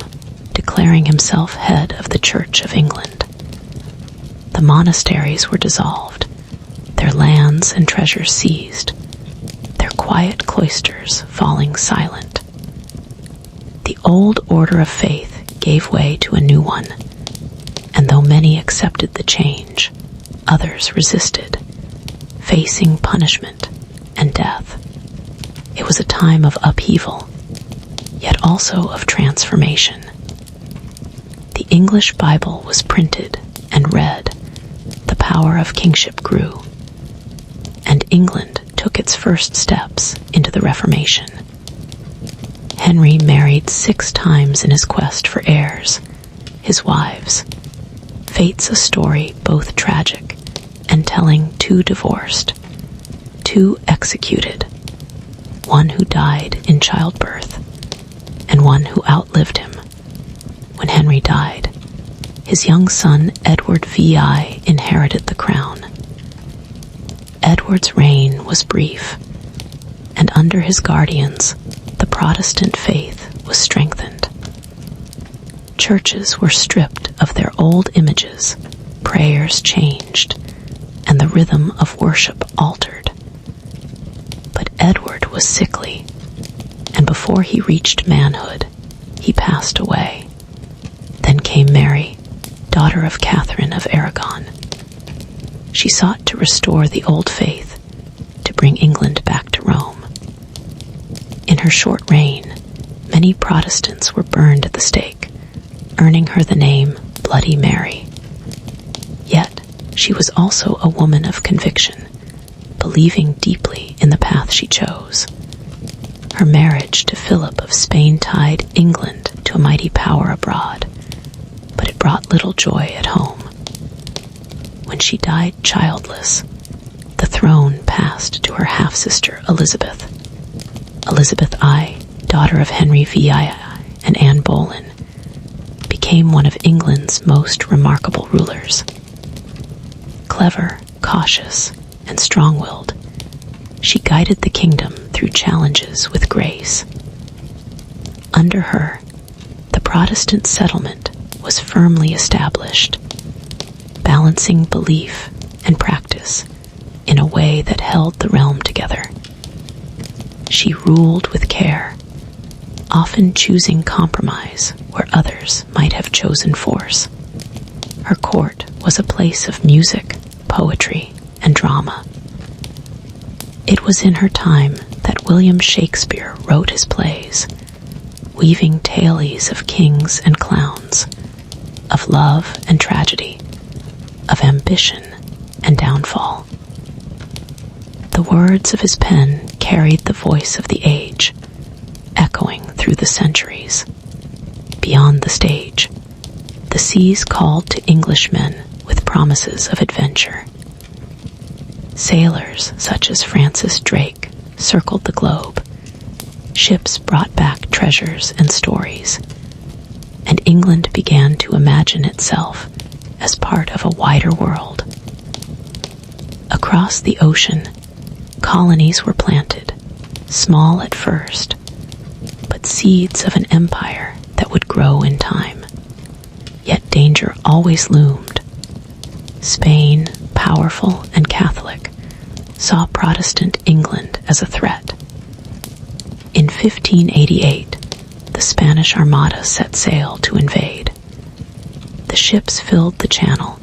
declaring himself head of the Church of England. The monasteries were dissolved, their lands and treasures seized, their quiet cloisters falling silent. The old order of faith gave way to a new one, and though many accepted the change, others resisted, facing punishment and death. It was a time of upheaval, yet also of transformation. The English Bible was printed and read, the power of kingship grew, and England took its first steps into the Reformation. Henry married 6 times in his quest for heirs, his wives. Fate's a story both tragic and telling 2 divorced, 2 executed, one who died in childbirth, and one who outlived him. When Henry died, his young son Edward VI inherited the crown. Edward's reign was brief, and under his guardians, the Protestant faith was strengthened. Churches were stripped of their old images, prayers changed, and the rhythm of worship altered. But Edward was sickly, and before he reached manhood, he passed away. Then came Mary, daughter of Catherine of Aragon. She sought to restore the old faith, to bring England back to Rome. In her short reign, many Protestants were burned at the stake, earning her the name Bloody Mary. Yet, she was also a woman of conviction, believing deeply in the path she chose. Her marriage to Philip of Spain tied England to a mighty power abroad, but it brought little joy at home. When she died childless, the throne passed to her half-sister Elizabeth. Elizabeth I, daughter of Henry VII and Anne Boleyn, became one of England's most remarkable rulers. Clever cautious and strong-willed, she guided the kingdom through challenges with grace. Under her, the Protestant settlement was firmly established, balancing belief and practice in a way that held the realm together. She ruled with care, often choosing compromise where others might have chosen force. Her court was a place of music, poetry, and drama. It was in her time that William Shakespeare wrote his plays, weaving tales of kings and clowns, of love and tragedy, of ambition and downfall. The words of his pen carried the voice of the age, echoing through the centuries. Beyond the stage, the seas called to Englishmen with promises of adventure. Sailors such as Francis Drake circled the globe. Ships brought back treasures and stories, and England began to imagine itself as part of a wider world. Across the ocean, colonies were planted, small at first, but seeds of an empire that would grow in time. Yet danger always loomed. Spain, powerful and Catholic, saw Protestant England as a threat. In 1588, the Spanish Armada set sail to invade. The ships filled the channel,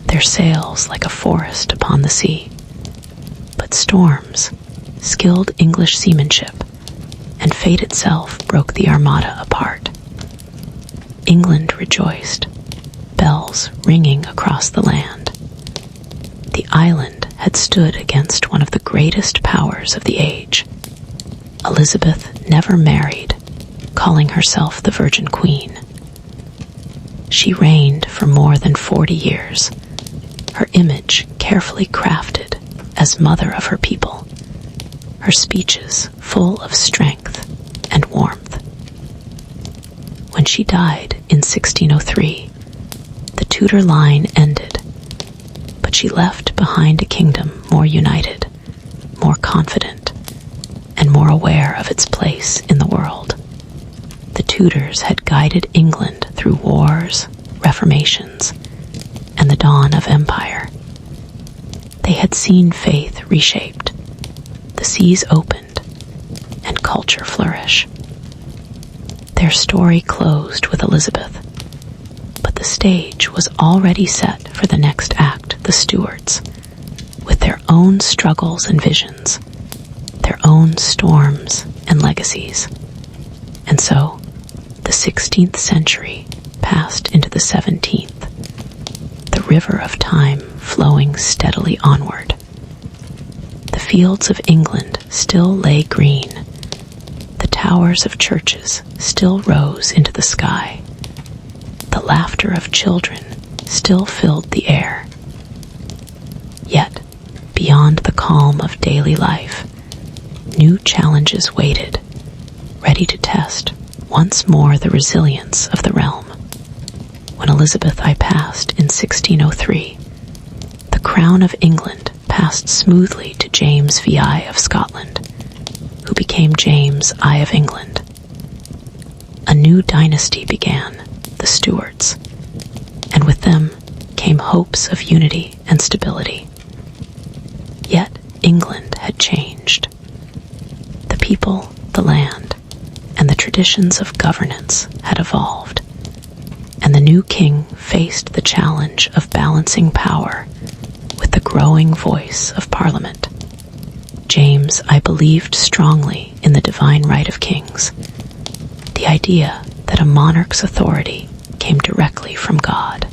their sails like a forest upon the sea. But storms, skilled English seamanship, and fate itself broke the Armada apart. England rejoiced, bells ringing across the land. The island had stood against one of the greatest powers of the age. Elizabeth never married, calling herself the Virgin Queen. She reigned for more than 40 years, her image carefully crafted as mother of her people, her speeches full of strength and warmth. When she died in 1603, the Tudor line ended, but she left behind a kingdom more united, more confident, and more aware of its place in the world. The Tudors had guided England through wars, reformations, and the dawn of empire. They had seen faith reshaped, the seas opened, and culture flourish. Their story closed with Elizabeth, but the stage was already set for the next act, the Stuarts, with their own struggles and visions, their own storms and legacies. And so, the 16th century passed into the 17th, the river of time flowing steadily onward. The fields of England still lay green. The towers of churches still rose into the sky. The laughter of children still filled the air. Yet, beyond the calm of daily life, new challenges waited, ready to test once more the resilience of the realm. When Elizabeth I passed in 1603, the crown of England passed smoothly to James VI of Scotland, who became James I of England. A new dynasty began, the Stuarts, and with them came hopes of unity and stability. Yet England had changed. The people, the land, and the traditions of governance had evolved, and the new king faced the challenge of balancing power with the growing voice of Parliament. James I believed strongly in the divine right of kings, the idea that a monarch's authority came directly from God.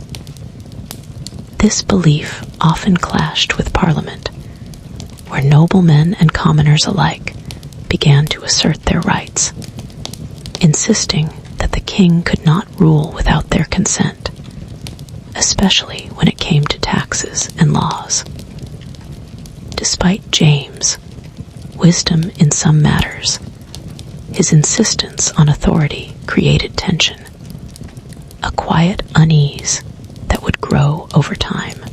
This belief often clashed with Parliament, where noblemen and commoners alike began to assert their rights, insisting that the king could not rule without their consent, especially when it came to taxes and laws. Despite James' wisdom in some matters, his insistence on authority created tension, a quiet unease that would grow over time.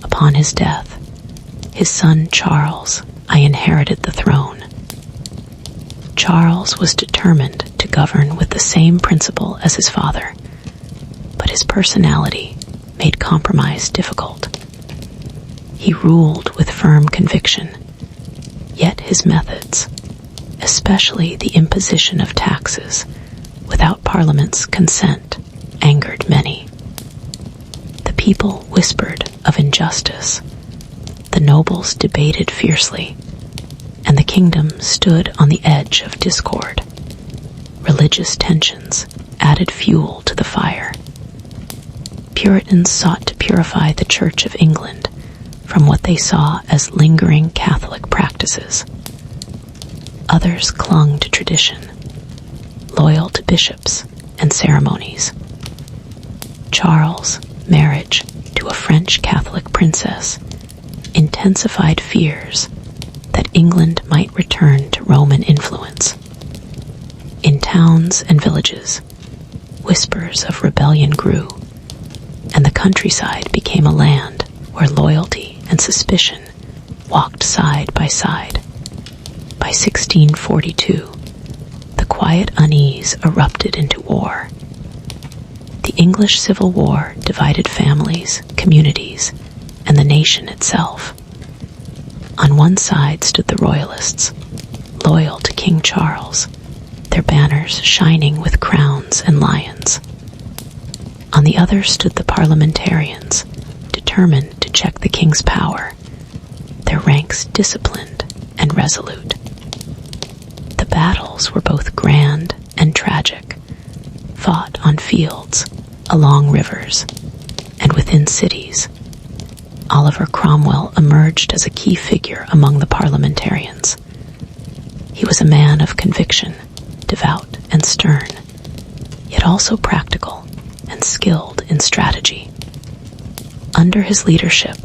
A upon his death, his son Charles, I inherited the throne. Charles was determined to govern with the same principle as his father, but his personality made compromise difficult. He ruled with firm conviction, yet his methods, especially the imposition of taxes without Parliament's consent, angered many. The people whispered of injustice, the nobles debated fiercely, and the kingdom stood on the edge of discord. Religious tensions added fuel to the fire. Puritans sought to purify the Church of England from what they saw as lingering Catholic practices. Others clung to tradition, loyal to bishops and ceremonies. Charles' marriage to a French Catholic princess intensified fears that England might return to Roman influence. In towns and villages, whispers of rebellion grew, and the countryside became a land where loyalty and suspicion walked side by side. By 1642, the quiet unease erupted into war. The English Civil War divided families, communities, and the nation itself. On one side stood the Royalists, loyal to King Charles, their banners shining with crowns and lions. On the other stood the parliamentarians, determined to check the king's power, their ranks disciplined and resolute. The battles were both grand and tragic, fought on fields, along rivers, and within cities. Oliver Cromwell emerged as a key figure among the parliamentarians. He was a man of conviction, devout and stern, yet also practical and skilled in strategy. Under his leadership,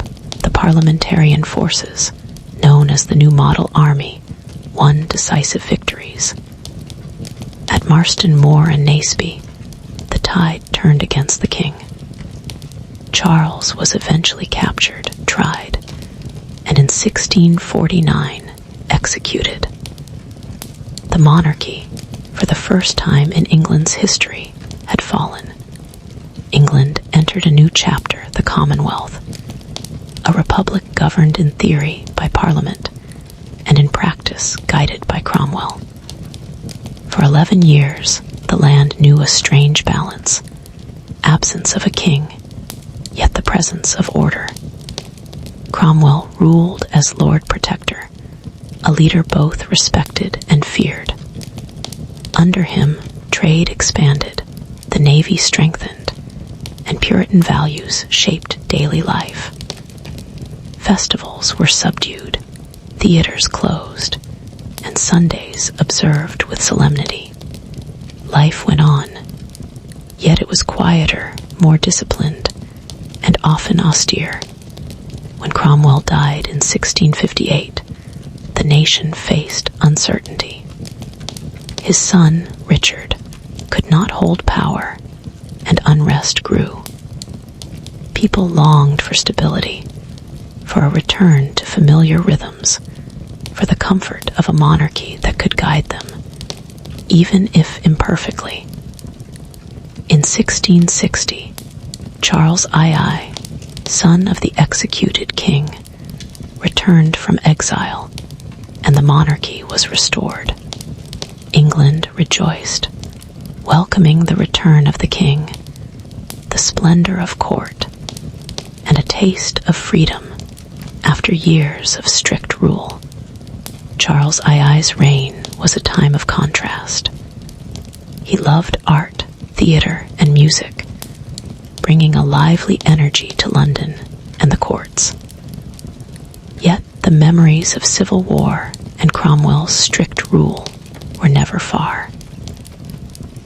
the parliamentarian forces, known as the New Model Army, won decisive victories. At Marston Moor and Naseby, the tide turned against the king. Charles was eventually captured, tried, and in 1649 executed. The monarchy, for the first time in England's history, had fallen. England entered a new chapter, the Commonwealth, a republic governed in theory by Parliament and in practice guided by Cromwell. For 11 years, the land knew a strange balance: absence of a king, yet the presence of order. Cromwell ruled as Lord Protector, a leader both respected and feared. Under him, trade expanded, the navy strengthened, and Puritan values shaped daily life. Festivals were subdued, theaters closed, and Sundays observed with solemnity. Life went on, yet it was quieter, more disciplined, and often austere. When Cromwell died in 1658, the nation faced uncertainty. His son, Richard, could not hold power, and unrest grew. People longed for stability, for a return to familiar rhythms, for the comfort of a monarchy that could guide them, even if imperfectly. In 1660, Charles II, son of the executed king, returned from exile, and the monarchy was restored. England rejoiced, welcoming the return of the king, the splendor of court, and a taste of freedom after years of strict rule. Charles II's reign was a time of contrast. He loved art, theater, and music, bringing a lively energy to London and the courts. Yet the memories of civil war and Cromwell's strict rule were never far.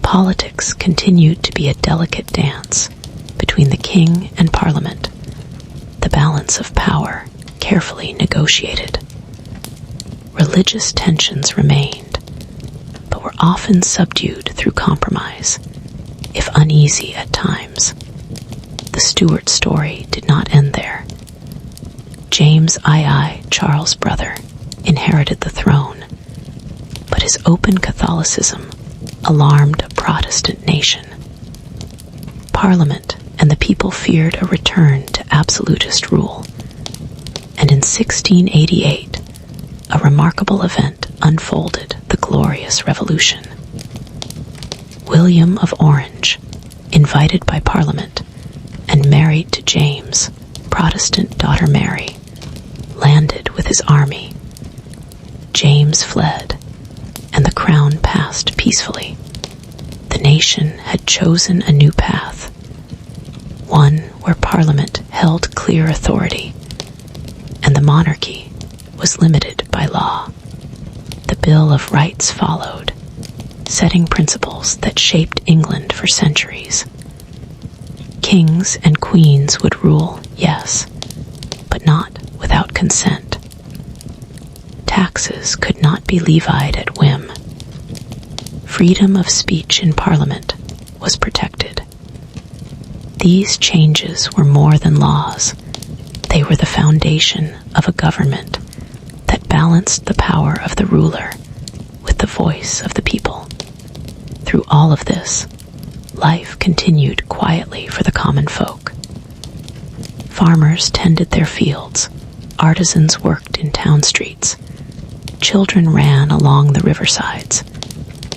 Politics continued to be a delicate dance between the king and Parliament, the balance of power carefully negotiated. Religious tensions remained, but were often subdued through compromise, if uneasy at times. The Stuart story did not end there. James II, Charles' brother, inherited the throne, but his open Catholicism alarmed a Protestant nation. Parliament and the people feared a return to absolutist rule, and in 1688, a remarkable event unfolded the Glorious Revolution. William of Orange, invited by Parliament and married to James' Protestant daughter Mary, landed with his army. James fled, and the crown passed peacefully. The nation had chosen a new path, one where Parliament held clear authority, and the monarchy was limited by law. The Bill of Rights followed, setting principles that shaped England for centuries. Kings and queens would rule, yes, but not without consent. Taxes could not be levied at whim. Freedom of speech in Parliament was protected. These changes were more than laws. They were the foundation of a government that balanced the power of the ruler with the voice of the people. Through all of this, life continued quietly for the common folk. Farmers tended their fields, artisans worked in town streets, children ran along the riversides,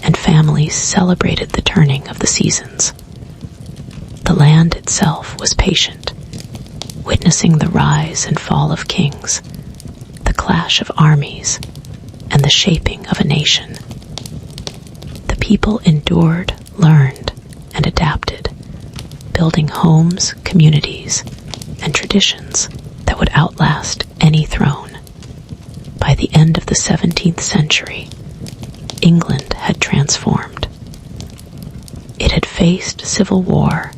and families celebrated the turning of the seasons. The land itself was patient, witnessing the rise and fall of kings, the clash of armies, and the shaping of a nation. The people endured, learned, and adapted, building homes, communities, and traditions that would outlast any throne. By the end of the 17th century, England had transformed. It had faced civil war,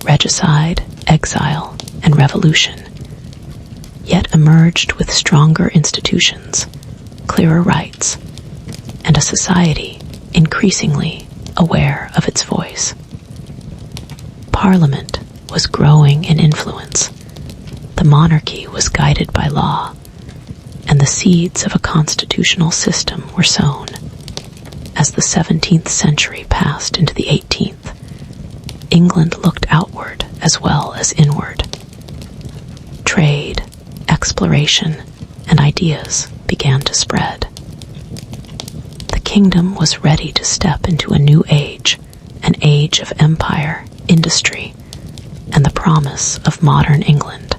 regicide, exile, and revolution, yet emerged with stronger institutions, clearer rights, and a society increasingly aware of its voice. Parliament was growing in influence. The monarchy was guided by law, and the seeds of a constitutional system were sown. As the 17th century passed into the 18th, England looked outward as well as inward. Trade, exploration, and ideas began to spread. The kingdom was ready to step into a new age, an age of empire, industry, and the promise of modern England.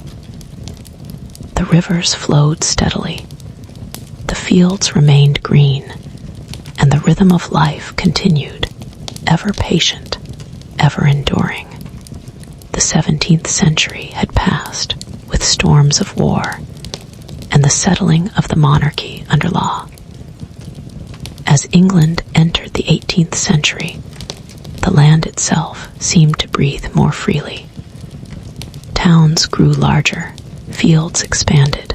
The rivers flowed steadily, the fields remained green, and the rhythm of life continued, ever patient, ever enduring. The 17th century had passed with storms of war and the settling of the monarchy under law. As England entered the 18th century, the land itself seemed to breathe more freely. Towns grew larger, fields expanded,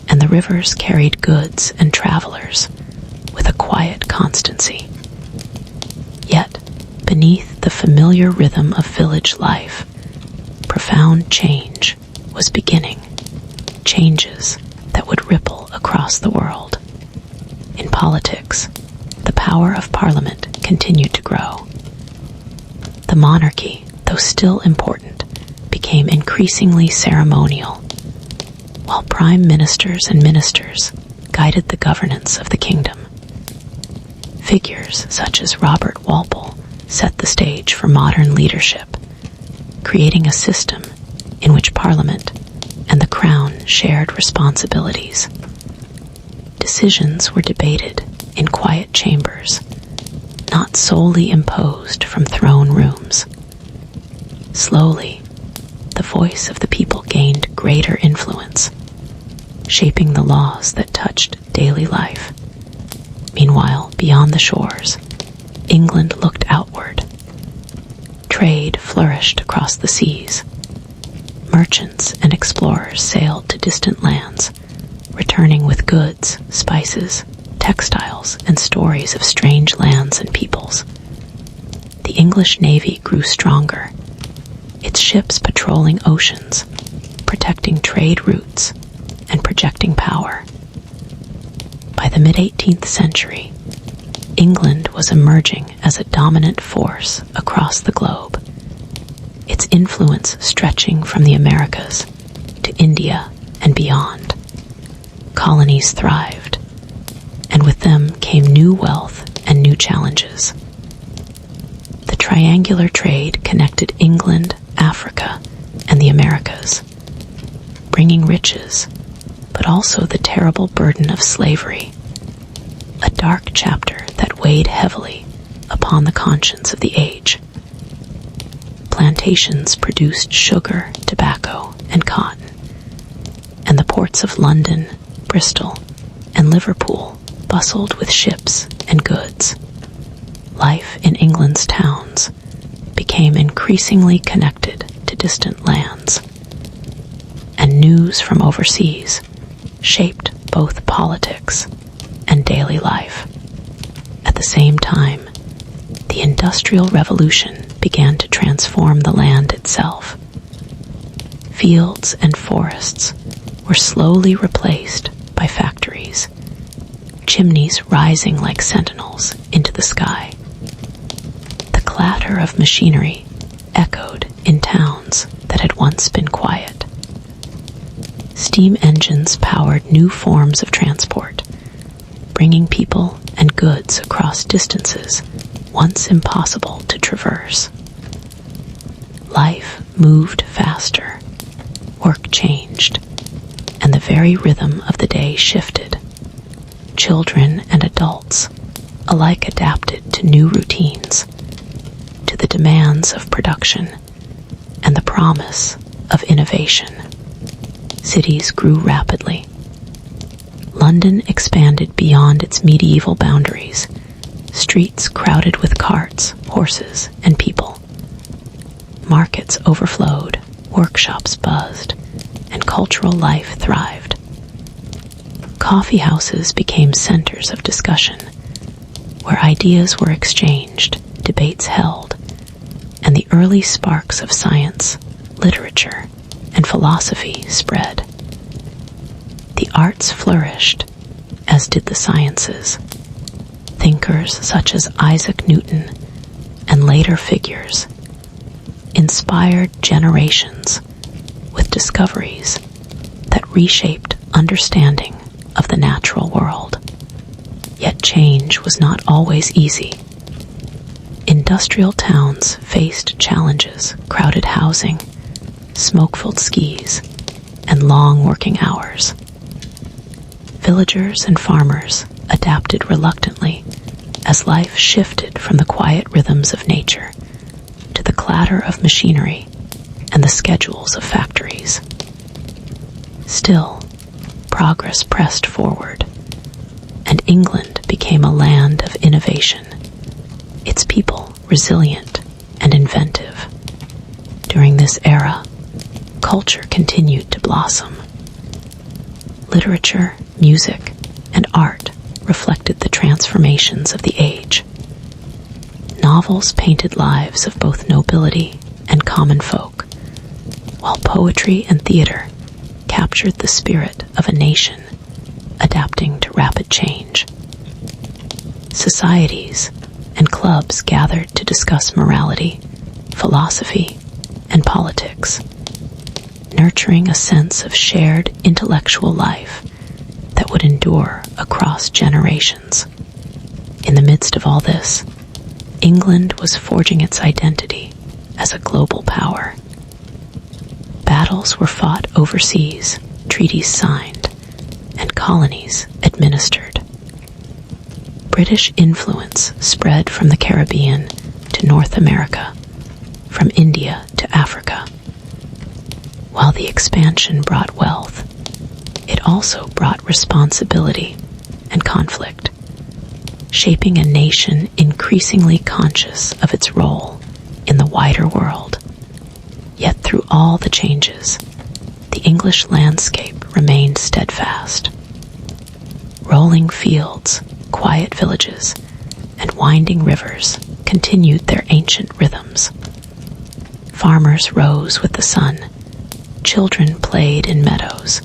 and the rivers carried goods and travelers with a quiet constancy. Yet, beneath the familiar rhythm of village life, profound change was beginning, changes that would ripple across the world. In politics, the power of Parliament continued to grow. The monarchy, though still important, became increasingly ceremonial, while prime ministers and ministers guided the governance of the kingdom. Figures such as Robert Walpole set the stage for modern leadership, creating a system in which Parliament and the Crown shared responsibilities. Decisions were debated in quiet chambers, not solely imposed from throne rooms. Slowly, the voice of the people gained greater influence, shaping the laws that touched daily life. Meanwhile, beyond the shores, England looked outward. Trade flourished across the seas. Merchants and explorers sailed to distant lands, returning with goods, spices, textiles, and stories of strange lands and peoples. The English Navy grew stronger, its ships patrolling oceans, protecting trade routes, and projecting power. By the mid-18th century, England was emerging as a dominant force across the globe, its influence stretching from the Americas to India and beyond. Colonies thrived, and with them came new wealth and new challenges. The triangular trade connected England, Africa, and the Americas, bringing riches, but also the terrible burden of slavery, a dark chapter that weighed heavily upon the conscience of the age. Plantations produced sugar, tobacco, and cotton, and the ports of London, Bristol, and Liverpool bustled with ships and goods. Life in England's towns became increasingly connected to distant lands, and news from overseas shaped both politics and daily life. At the same time, the Industrial Revolution began to transform the land itself. Fields and forests were slowly replaced by factories, chimneys rising like sentinels into the sky. The clatter of machinery echoed in towns that had once been quiet. Steam engines powered new forms of transport, bringing people and goods across distances once impossible to traverse. Life moved faster, work changed, and the very rhythm of the day shifted. Children and adults alike adapted to new routines, to the demands of production and the promise of innovation. Cities grew rapidly. London expanded beyond its medieval boundaries, streets crowded with carts, horses, and people. Markets overflowed, workshops buzzed, and cultural life thrived. Coffee houses became centers of discussion, where ideas were exchanged, debates held, and the early sparks of science, literature, and philosophy spread. The arts flourished, as did the sciences. Thinkers such as Isaac Newton and later figures inspired generations with discoveries that reshaped understanding of the natural world. Yet change was not always easy. Industrial towns faced challenges: crowded housing, smoke-filled skis, and long working hours. Villagers and farmers adapted reluctantly as life shifted from the quiet rhythms of nature to the clatter of machinery and the schedules of factories. Still, progress pressed forward, and England became a land of innovation, its people resilient and inventive. During this era, culture continued to blossom. Literature, music, and art reflected the transformations of the age. Novels painted lives of both nobility and common folk, while poetry and theater captured the spirit of a nation adapting to rapid change. Societies and clubs gathered to discuss morality, philosophy, and politics, nurturing a sense of shared intellectual life that would endure across generations. In the midst of all this, England was forging its identity as a global power. Battles were fought overseas, treaties signed, and colonies administered. British influence spread from the Caribbean to North America, from India to Africa. While the expansion brought wealth, it also brought responsibility and conflict, shaping a nation increasingly conscious of its role in the wider world. Yet through all the changes, the English landscape remained steadfast. Rolling fields, quiet villages, and winding rivers continued their ancient rhythms. Farmers rose with the sun, children played in meadows,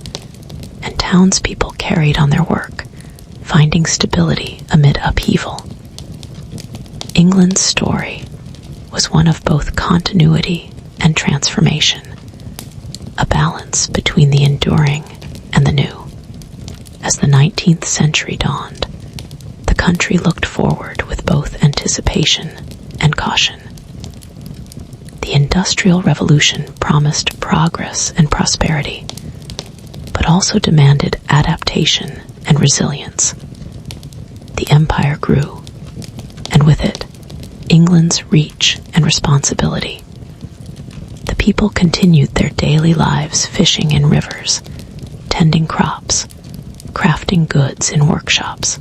and townspeople carried on their work, finding stability amid upheaval. England's story was one of both continuity and transformation, a balance between the enduring and the new. As the 19th century dawned, the country looked forward with both anticipation and caution. The Industrial Revolution promised progress and prosperity, but also demanded adaptation and resilience. The empire grew, and with it, England's reach and responsibility. The people continued their daily lives fishing in rivers, tending crops, crafting goods in workshops.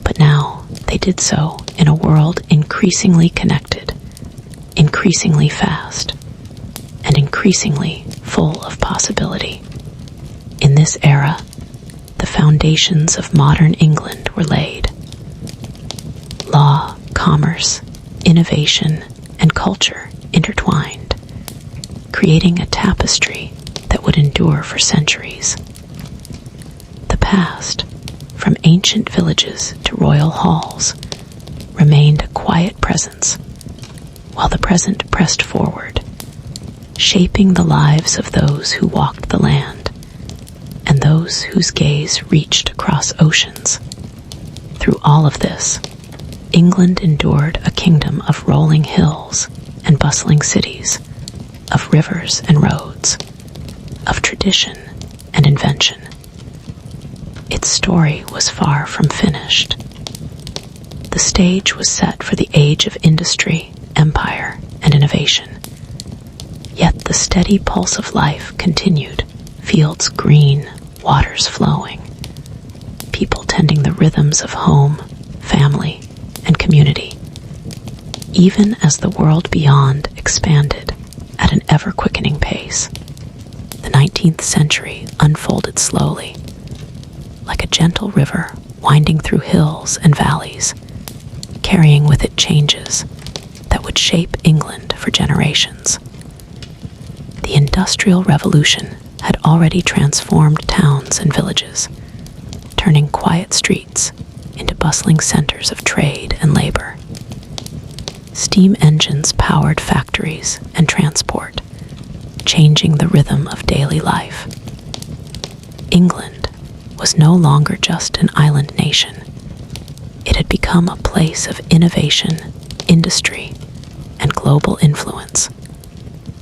But now they did so in a world increasingly connected, increasingly fast, and increasingly full of possibility. In this era, the foundations of modern England were laid. Law, commerce, innovation, and culture intertwined, creating a tapestry that would endure for centuries. The past, from ancient villages to royal halls, remained a quiet presence, while the present pressed forward, shaping the lives of those who walked the land and those whose gaze reached across oceans. Through all of this, England endured a kingdom of rolling hills and bustling cities, of rivers and roads, of tradition and invention. Its story was far from finished. The stage was set for the age of industry, empire, and innovation. Yet the steady pulse of life continued, fields green, waters flowing, people tending the rhythms of home, family, and community. Even as the world beyond expanded at an ever-quickening pace, the 19th century unfolded slowly, like a gentle river winding through hills and valleys, carrying with it changes that would shape England for generations. The Industrial Revolution had already transformed towns and villages, turning quiet streets into bustling centers of trade and labor. Steam engines powered factories and transport, changing the rhythm of daily life. England was no longer just an island nation. It had become a place of innovation, industry, and global influence.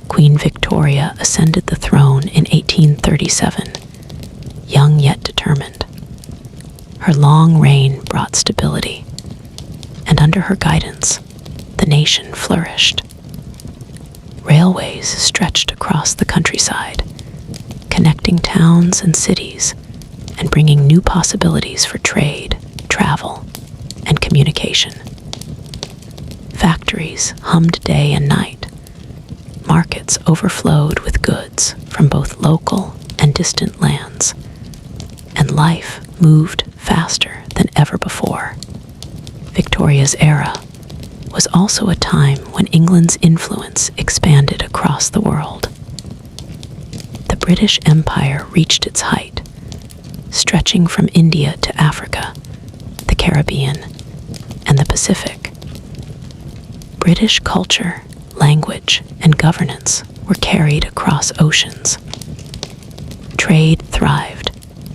Queen Victoria ascended the throne in 1837, young yet determined. Her long reign brought stability, and under her guidance, the nation flourished. Railways stretched across the countryside, connecting towns and cities and bringing new possibilities for trade, travel, and communication. Factories hummed day and night. Markets overflowed with goods from both local and distant lands, and life moved faster than ever before. Victoria's era was also a time when England's influence expanded across the world. The British Empire reached its height, stretching from India to Africa, the Caribbean, and the Pacific. British culture, language, and governance were carried across oceans. Trade thrived,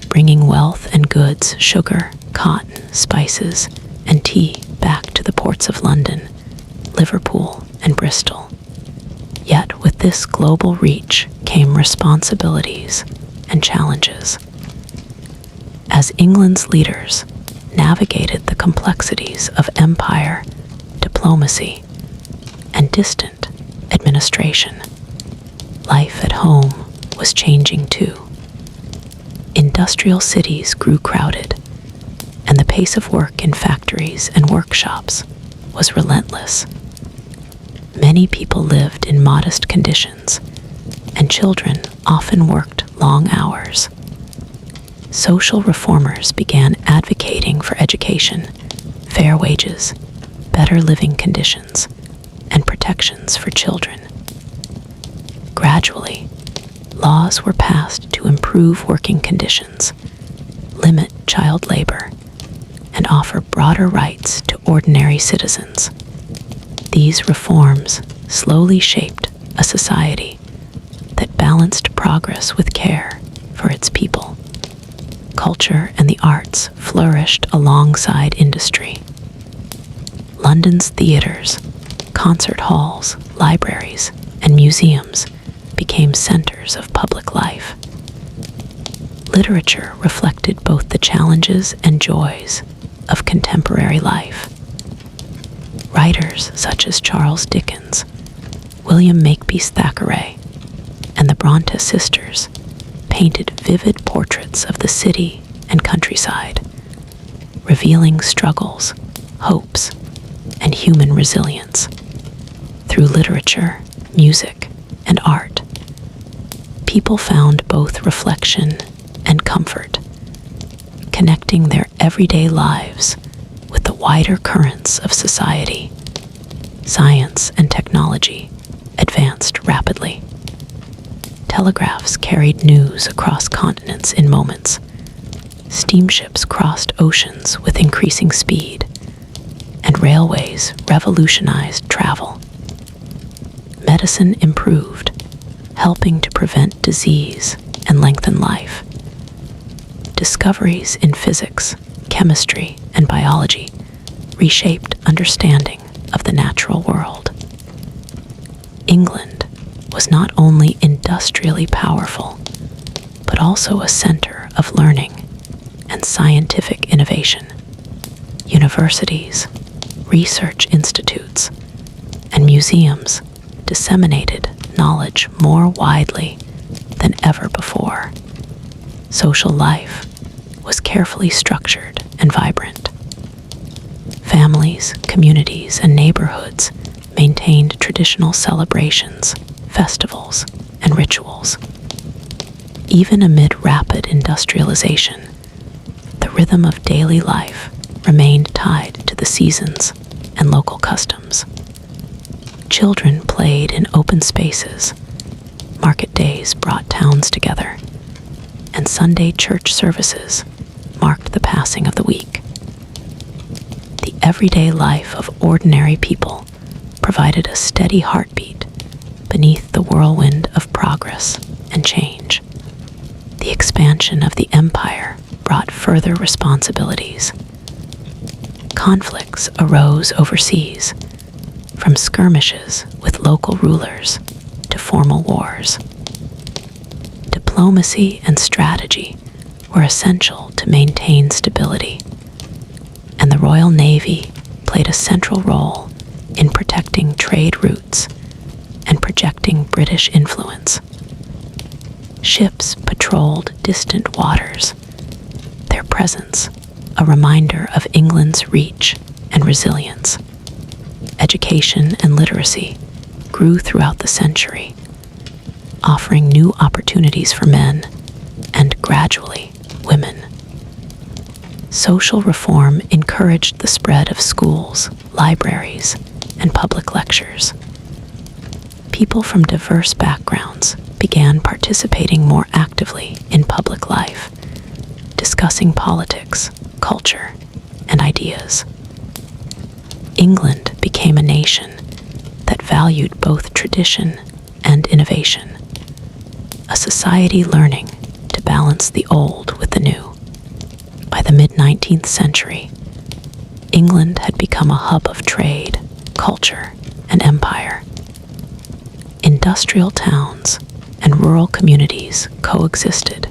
bringing wealth and goods, sugar, cotton, spices, and tea back to the ports of London, Liverpool, and Bristol. Yet with this global reach came responsibilities and challenges. As England's leaders navigated the complexities of empire, diplomacy, and distant administration, life at home was changing too. Industrial cities grew crowded, and the pace of work in factories and workshops was relentless. Many people lived in modest conditions, and children often worked long hours. Social reformers began advocating for education, fair wages, better living conditions, and protections for children. Gradually, laws were passed to to improve working conditions, limit child labor, and offer broader rights to ordinary citizens. These reforms slowly shaped a society that balanced progress with care for its people. Culture and the arts flourished alongside industry. London's theatres, concert halls, libraries, and museums became centers of public life. Literature reflected both the challenges and joys of contemporary life. Writers such as Charles Dickens, William Makepeace Thackeray, and the Bronte sisters painted vivid portraits of the city and countryside, revealing struggles, hopes, and human resilience. Through literature, music, and art, people found both reflection and comfort, connecting their everyday lives with the wider currents of society. Science and technology advanced rapidly. Telegraphs carried news across continents in moments. Steamships crossed oceans with increasing speed, and railways revolutionized travel. Medicine improved, helping to prevent disease and lengthen life. Discoveries in physics, chemistry, and biology reshaped understanding of the natural world. England was not only industrially powerful, but also a center of learning and scientific innovation. Universities, research institutes, and museums disseminated knowledge more widely than ever before. Social life was carefully structured and vibrant. Families, communities, and neighborhoods maintained traditional celebrations, festivals, and rituals. Even amid rapid industrialization, the rhythm of daily life remained tied to the seasons and local customs. Children played in open spaces, market days brought towns together, and Sunday church services marked the passing of the week. The everyday life of ordinary people provided a steady heartbeat beneath the whirlwind of progress and change. The expansion of the empire brought further responsibilities. Conflicts arose overseas, from skirmishes with local rulers to formal wars. Diplomacy and strategy were essential to maintain stability, and the Royal Navy played a central role in protecting trade routes and projecting British influence. Ships patrolled distant waters, their presence a reminder of England's reach and resilience. Education and literacy grew throughout the century, offering new opportunities for men and, gradually, women. Social reform encouraged the spread of schools, libraries, and public lectures. People from diverse backgrounds began participating more actively in public life, discussing politics, culture, and ideas. England became a nation that valued both tradition and innovation, a society learning to balance the old with the new. By the mid-19th century, England had become a hub of trade, culture, and empire. Industrial towns and rural communities coexisted,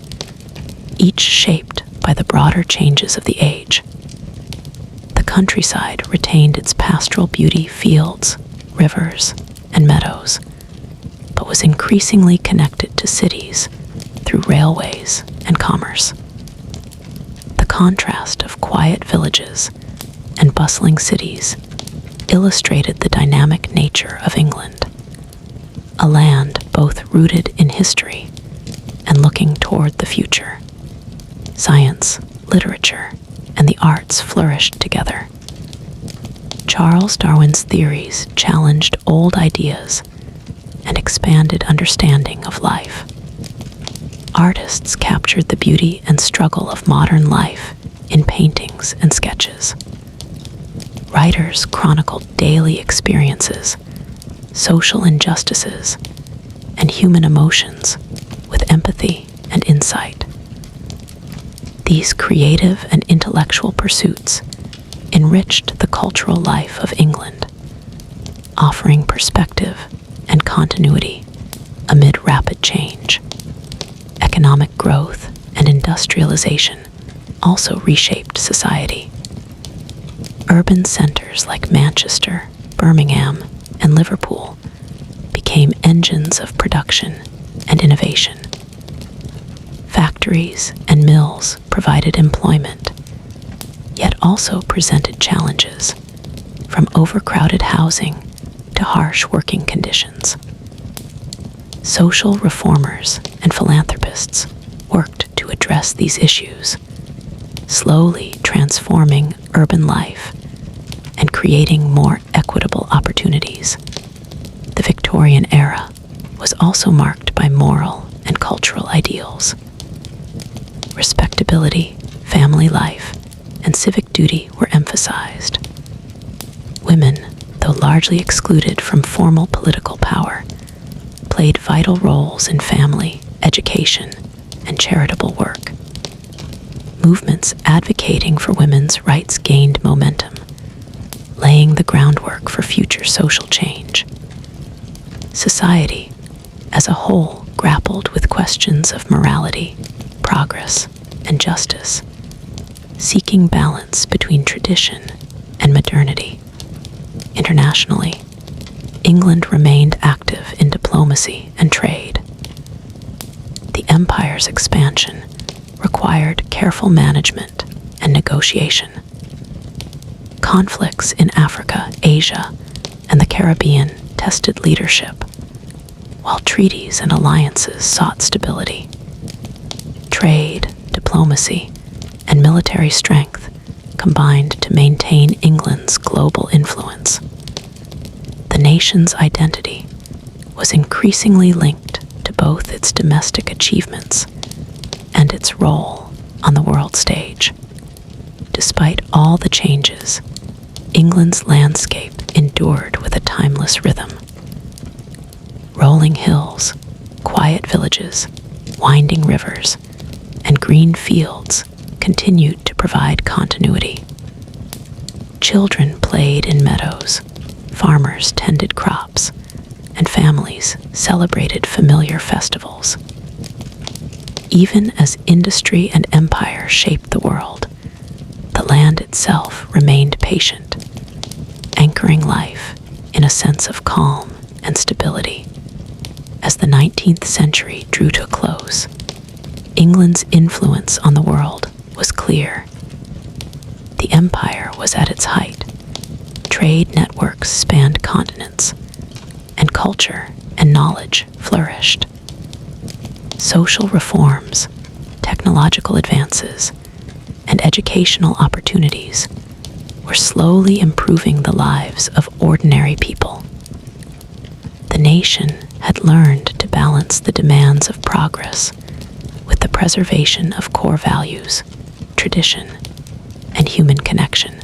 each shaped by the broader changes of the age. The countryside retained its pastoral beauty, fields, rivers, and meadows, but was increasingly connected to cities through railways and commerce. The contrast of quiet villages and bustling cities illustrated the dynamic nature of England, a land both rooted in history and looking toward the future. Science, literature, and the arts flourished together. Charles Darwin's theories challenged old ideas and expanded understanding of life. Artists captured the beauty and struggle of modern life in paintings and sketches. Writers chronicled daily experiences, social injustices, and human emotions with empathy and insight. These creative and intellectual pursuits enriched the cultural life of England, offering perspective and continuity amid rapid change. Economic growth and industrialization also reshaped society. Urban centers like Manchester, Birmingham, and Liverpool became engines of production and innovation. Factories and mills provided employment, yet also presented challenges, from overcrowded housing to harsh working conditions. Social reformers and philanthropists worked to address these issues, slowly transforming urban life and creating more equitable opportunities. The Victorian era was also marked by moral and cultural ideals. Respectability, family life, and civic duty were emphasized. Women, though largely excluded from formal political power, played vital roles in family, education, and charitable work. Movements advocating for women's rights gained momentum, laying the groundwork for future social change. Society, as a whole, grappled with questions of morality, progress, and justice, seeking balance between tradition and modernity. Internationally, England remained active in diplomacy and trade. The empire's expansion required careful management and negotiation. Conflicts in Africa, Asia, and the Caribbean tested leadership, while treaties and alliances sought stability. Trade, diplomacy, and military strength combined to maintain England's global influence. The nation's identity was increasingly linked to both its domestic achievements and its role on the world stage. Despite all the changes, England's landscape endured with a timeless rhythm. Rolling hills, quiet villages, winding rivers, and green fields continued to provide continuity. Children played in meadows, farmers tended crops, and families celebrated familiar festivals. Even as industry and empire shaped the world, the land itself remained patient, anchoring life in a sense of calm and stability. As the 19th century drew to a close, England's influence on the world was clear. The empire was at its height. Trade networks spanned continents, and culture and knowledge flourished. Social reforms, technological advances, and educational opportunities were slowly improving the lives of ordinary people. The nation had learned to balance the demands of progress with the preservation of core values, tradition, and human connection.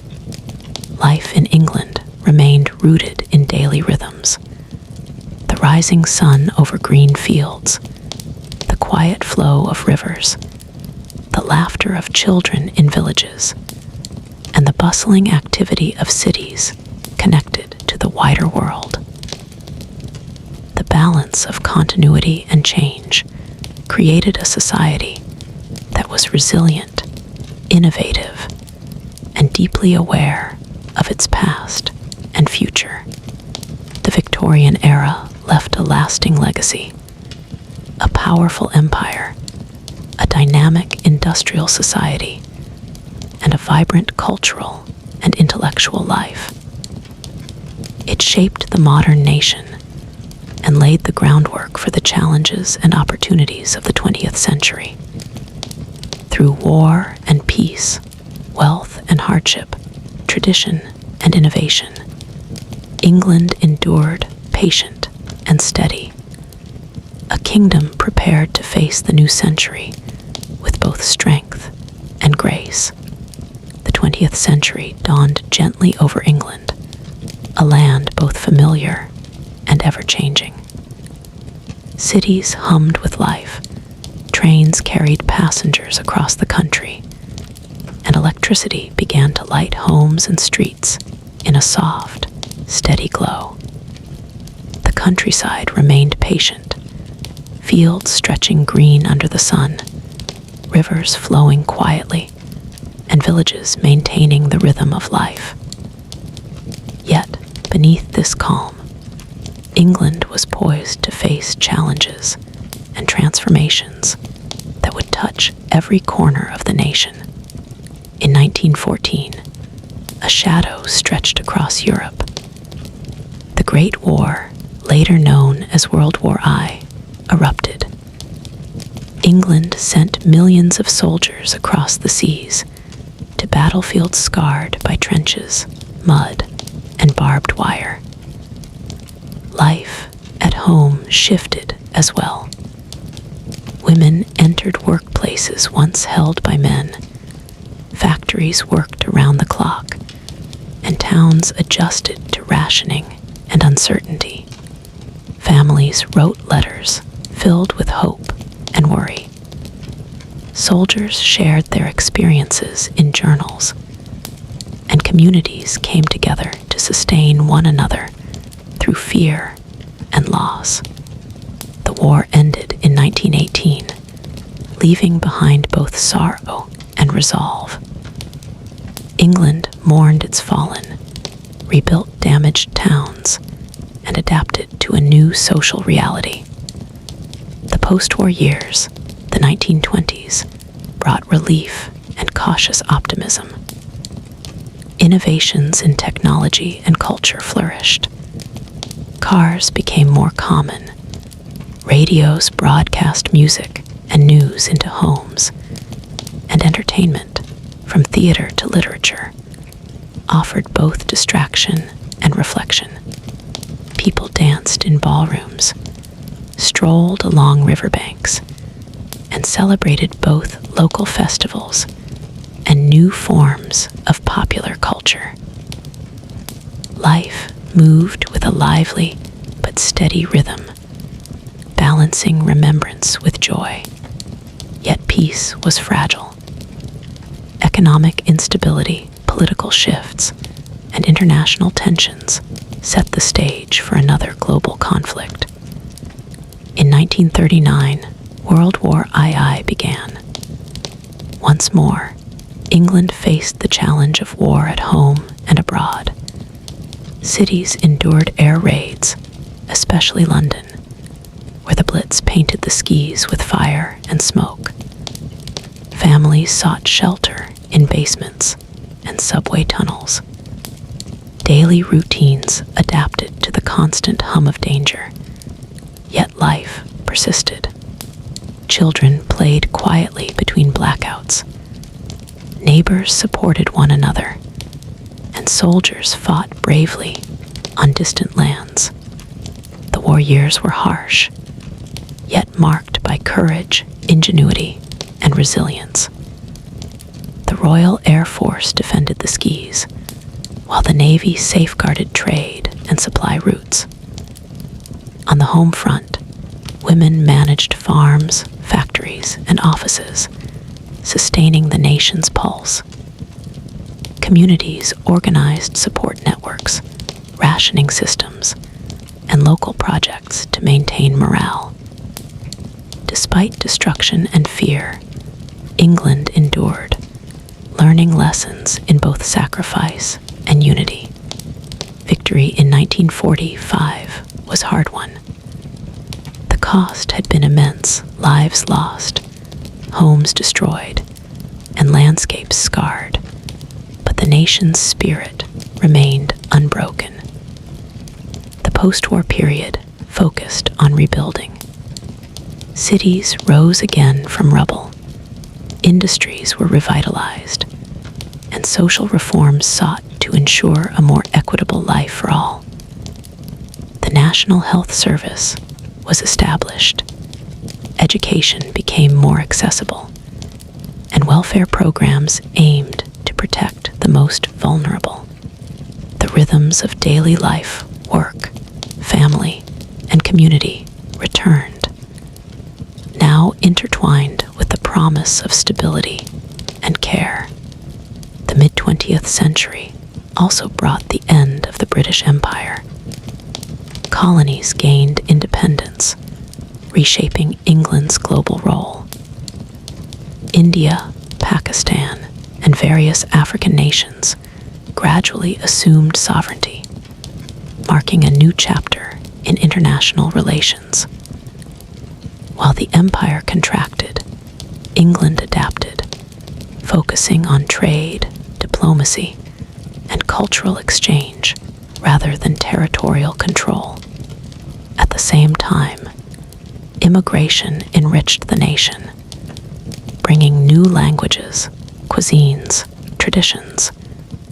Life in England remained rooted in daily rhythms. The rising sun over green fields, the quiet flow of rivers, the laughter of children in villages, and the bustling activity of cities connected to the wider world. The balance of continuity and change created a society that was resilient, innovative, and deeply aware of its past and future. The Victorian era left a lasting legacy, a powerful empire, a dynamic industrial society, and a vibrant cultural and intellectual life. It shaped the modern nation and laid the groundwork for the challenges and opportunities of the 20th century. Through war and peace, wealth and hardship, tradition and innovation, England endured patient and steady, a kingdom prepared to face the new century with both strength and grace. The 20th century dawned gently over England, a land both familiar and ever-changing. Cities hummed with life, trains carried passengers across the country, and electricity began to light homes and streets in a soft, steady glow. The countryside remained patient, fields stretching green under the sun, rivers flowing quietly, and villages maintaining the rhythm of life. Yet, beneath this calm, England was poised to face challenges and transformations that would touch every corner of the nation. In 1914, a shadow stretched across Europe. The Great War, later known as World War I, erupted. England sent millions of soldiers across the seas to battlefields scarred by trenches, mud, and barbed wire. Life at home shifted as well. Women entered workplaces once held by men. Factories worked around the clock, and towns adjusted to rationing and uncertainty. Families wrote letters filled with hope and worry. Soldiers shared their experiences in journals, and communities came together to sustain one another through fear and loss. The war ended in 1918, leaving behind both sorrow and resolve. England mourned its fallen, rebuilt damaged towns, and adapted to a new social reality. The post-war years, the 1920s, brought relief and cautious optimism. Innovations in technology and culture flourished. Cars became more common. Radios broadcast music and news into homes, and entertainment, from theater to literature, offered both distraction and reflection. People danced in ballrooms, strolled along riverbanks, and celebrated both local festivals and new forms of popular culture. Life moved with a lively but steady rhythm, balancing remembrance with joy. Yet peace was fragile. Economic instability, political shifts, and international tensions set the stage for another global conflict. In 1939, World War II began. Once more, England faced the challenge of war at home and abroad. Cities endured air raids, especially London, where the Blitz painted the skies with fire and smoke. Families sought shelter in basements and subway tunnels. Daily routines adapted to the constant hum of danger, yet life persisted. Children played quietly between blackouts. Neighbors supported one another, and soldiers fought bravely on distant lands. The war years were harsh, yet marked by courage, ingenuity, and resilience. The Royal Air Force defended the skies, while the Navy safeguarded trade and supply routes. On the home front, women managed farms, factories, and offices, sustaining the nation's pulse. Communities organized support networks, rationing systems, and local projects to maintain morale. Despite destruction and fear, England endured, learning lessons in both sacrifice and unity. Victory in 1945 was hard won. The cost had been immense: lives lost, homes destroyed, and landscapes scarred. But the nation's spirit remained unbroken. The post-war period focused on rebuilding. Cities rose again from rubble. Industries were revitalized, and social reforms sought to ensure a more equitable life for all. The National Health Service was established, education became more accessible, and welfare programs aimed to protect the most vulnerable. The rhythms of daily life, work, family, and community returned, now intertwined with the promise of stability and care. The mid-20th century also brought the end of the British Empire. Colonies gained independence, reshaping England's global role. India, Pakistan, and various African nations gradually assumed sovereignty, marking a new chapter in international relations. While the empire contracted, England adapted, focusing on trade, diplomacy, and cultural exchange rather than territorial control. At the same time, immigration enriched the nation, bringing new languages, cuisines, traditions,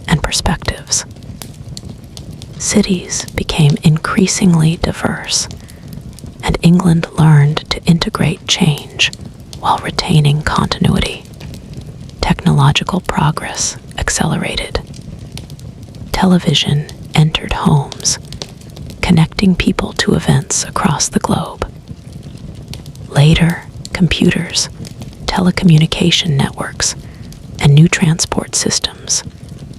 and perspectives. Cities became increasingly diverse, and England learned to integrate change while retaining continuity. Technological progress accelerated. Television entered homes, connecting people to events across the globe. Later, computers, telecommunication networks, and new transport systems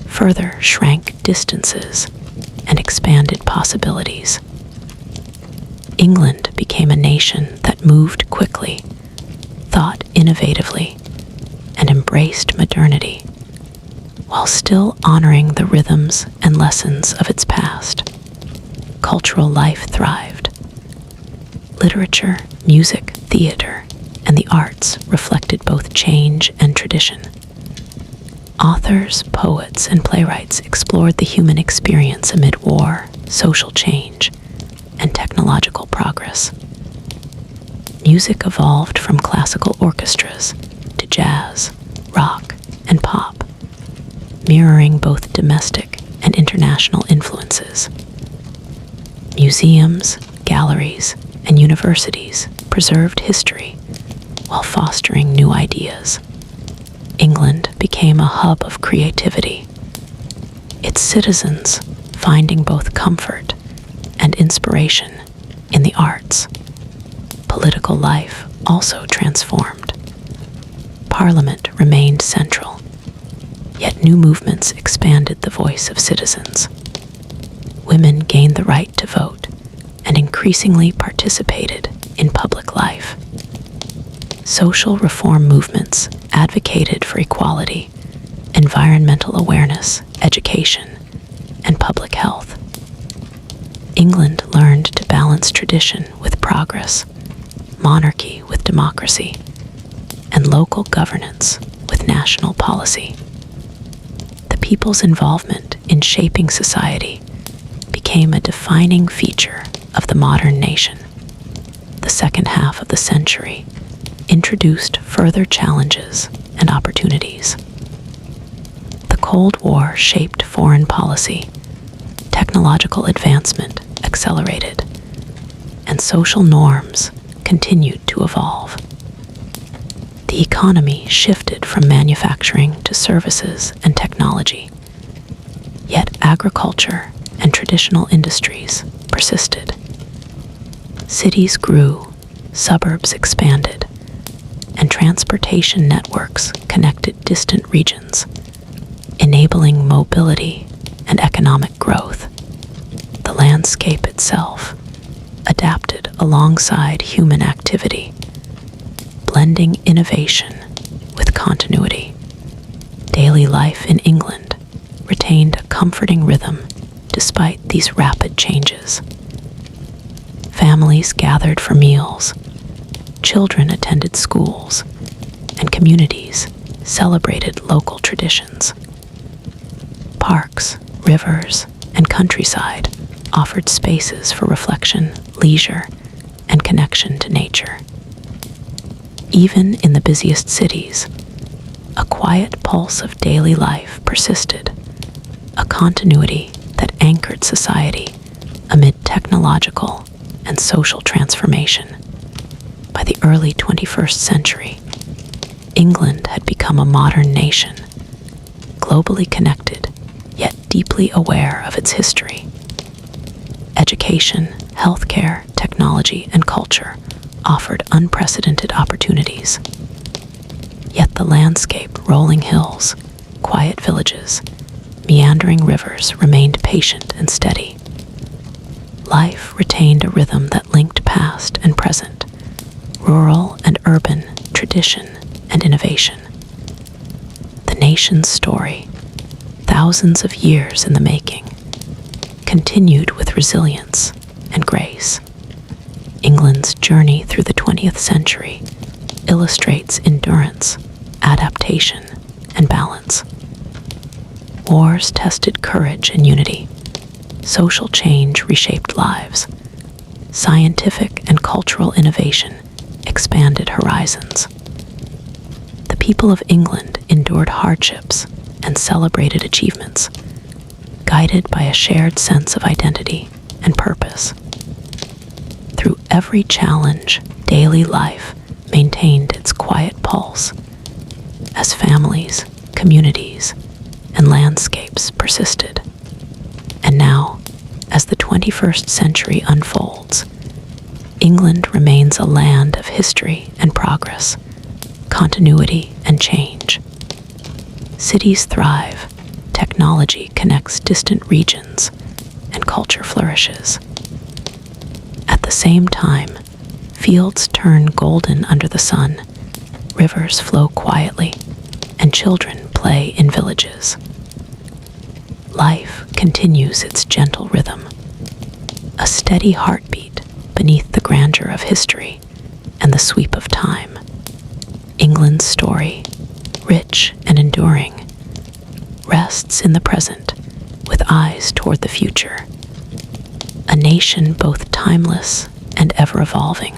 further shrank distances and expanded possibilities. England became a nation that moved quickly, thought innovatively, and embraced modernity, while still honoring the rhythms and lessons of its past. Cultural life thrived. Literature, music, theater, and the arts reflected both change and tradition. Authors, poets, and playwrights explored the human experience amid war, social change, and technological progress. Music evolved from classical orchestras to jazz, rock, and pop, mirroring both domestic and international influences. Museums, galleries, and universities preserved history while fostering new ideas. England became a hub of creativity, its citizens finding both comfort and inspiration in the arts. Political life also transformed. Parliament remained central, yet new movements expanded the voice of citizens. Women gained the right to vote and increasingly participated in public life. Social reform movements advocated for equality, environmental awareness, education, and public health. England learned to balance tradition with progress, monarchy with democracy, and local governance with national policy. The people's involvement in shaping society became a defining feature of the modern nation. The second half of the century introduced further challenges and opportunities. The Cold War shaped foreign policy, technological advancement accelerated, and social norms continued to evolve. The economy shifted from manufacturing to services and technology, yet agriculture and traditional industries persisted. Cities grew, suburbs expanded, and transportation networks connected distant regions, enabling mobility and economic growth. The landscape itself adapted alongside human activity, blending innovation with continuity. Daily life in England retained a comforting rhythm despite these rapid changes. Families gathered for meals, children attended schools, and communities celebrated local traditions. Parks, rivers, and countryside offered spaces for reflection, leisure, and connection to nature. Even in the busiest cities, a quiet pulse of daily life persisted, a continuity that anchored society amid technological and social transformation. By the early 21st century, England had become a modern nation, globally connected, yet deeply aware of its history. Education, healthcare, technology, and culture offered unprecedented opportunities. Yet the landscape, rolling hills, quiet villages, meandering rivers remained patient and steady. Life retained a rhythm that linked past and present, rural and urban, tradition and innovation. The nation's story, thousands of years in the making, continued with resilience and grace. England's journey through the 20th century illustrates endurance, adaptation, and balance. Wars tested courage and unity. Social change reshaped lives. Scientific and cultural innovation expanded horizons. The people of England endured hardships and celebrated achievements, guided by a shared sense of identity and purpose. Through every challenge, daily life maintained its quiet pulse as families, communities, and landscapes persisted. And now, as the 21st century unfolds, England remains a land of history and progress, continuity and change. Cities thrive, technology connects distant regions, and culture flourishes. At the same time, fields turn golden under the sun, rivers flow quietly, and children play in villages. Life continues its gentle rhythm, a steady heartbeat beneath the grandeur of history and the sweep of time. England's story, rich and enduring, rests in the present with eyes toward the future. A nation both timeless and ever evolving,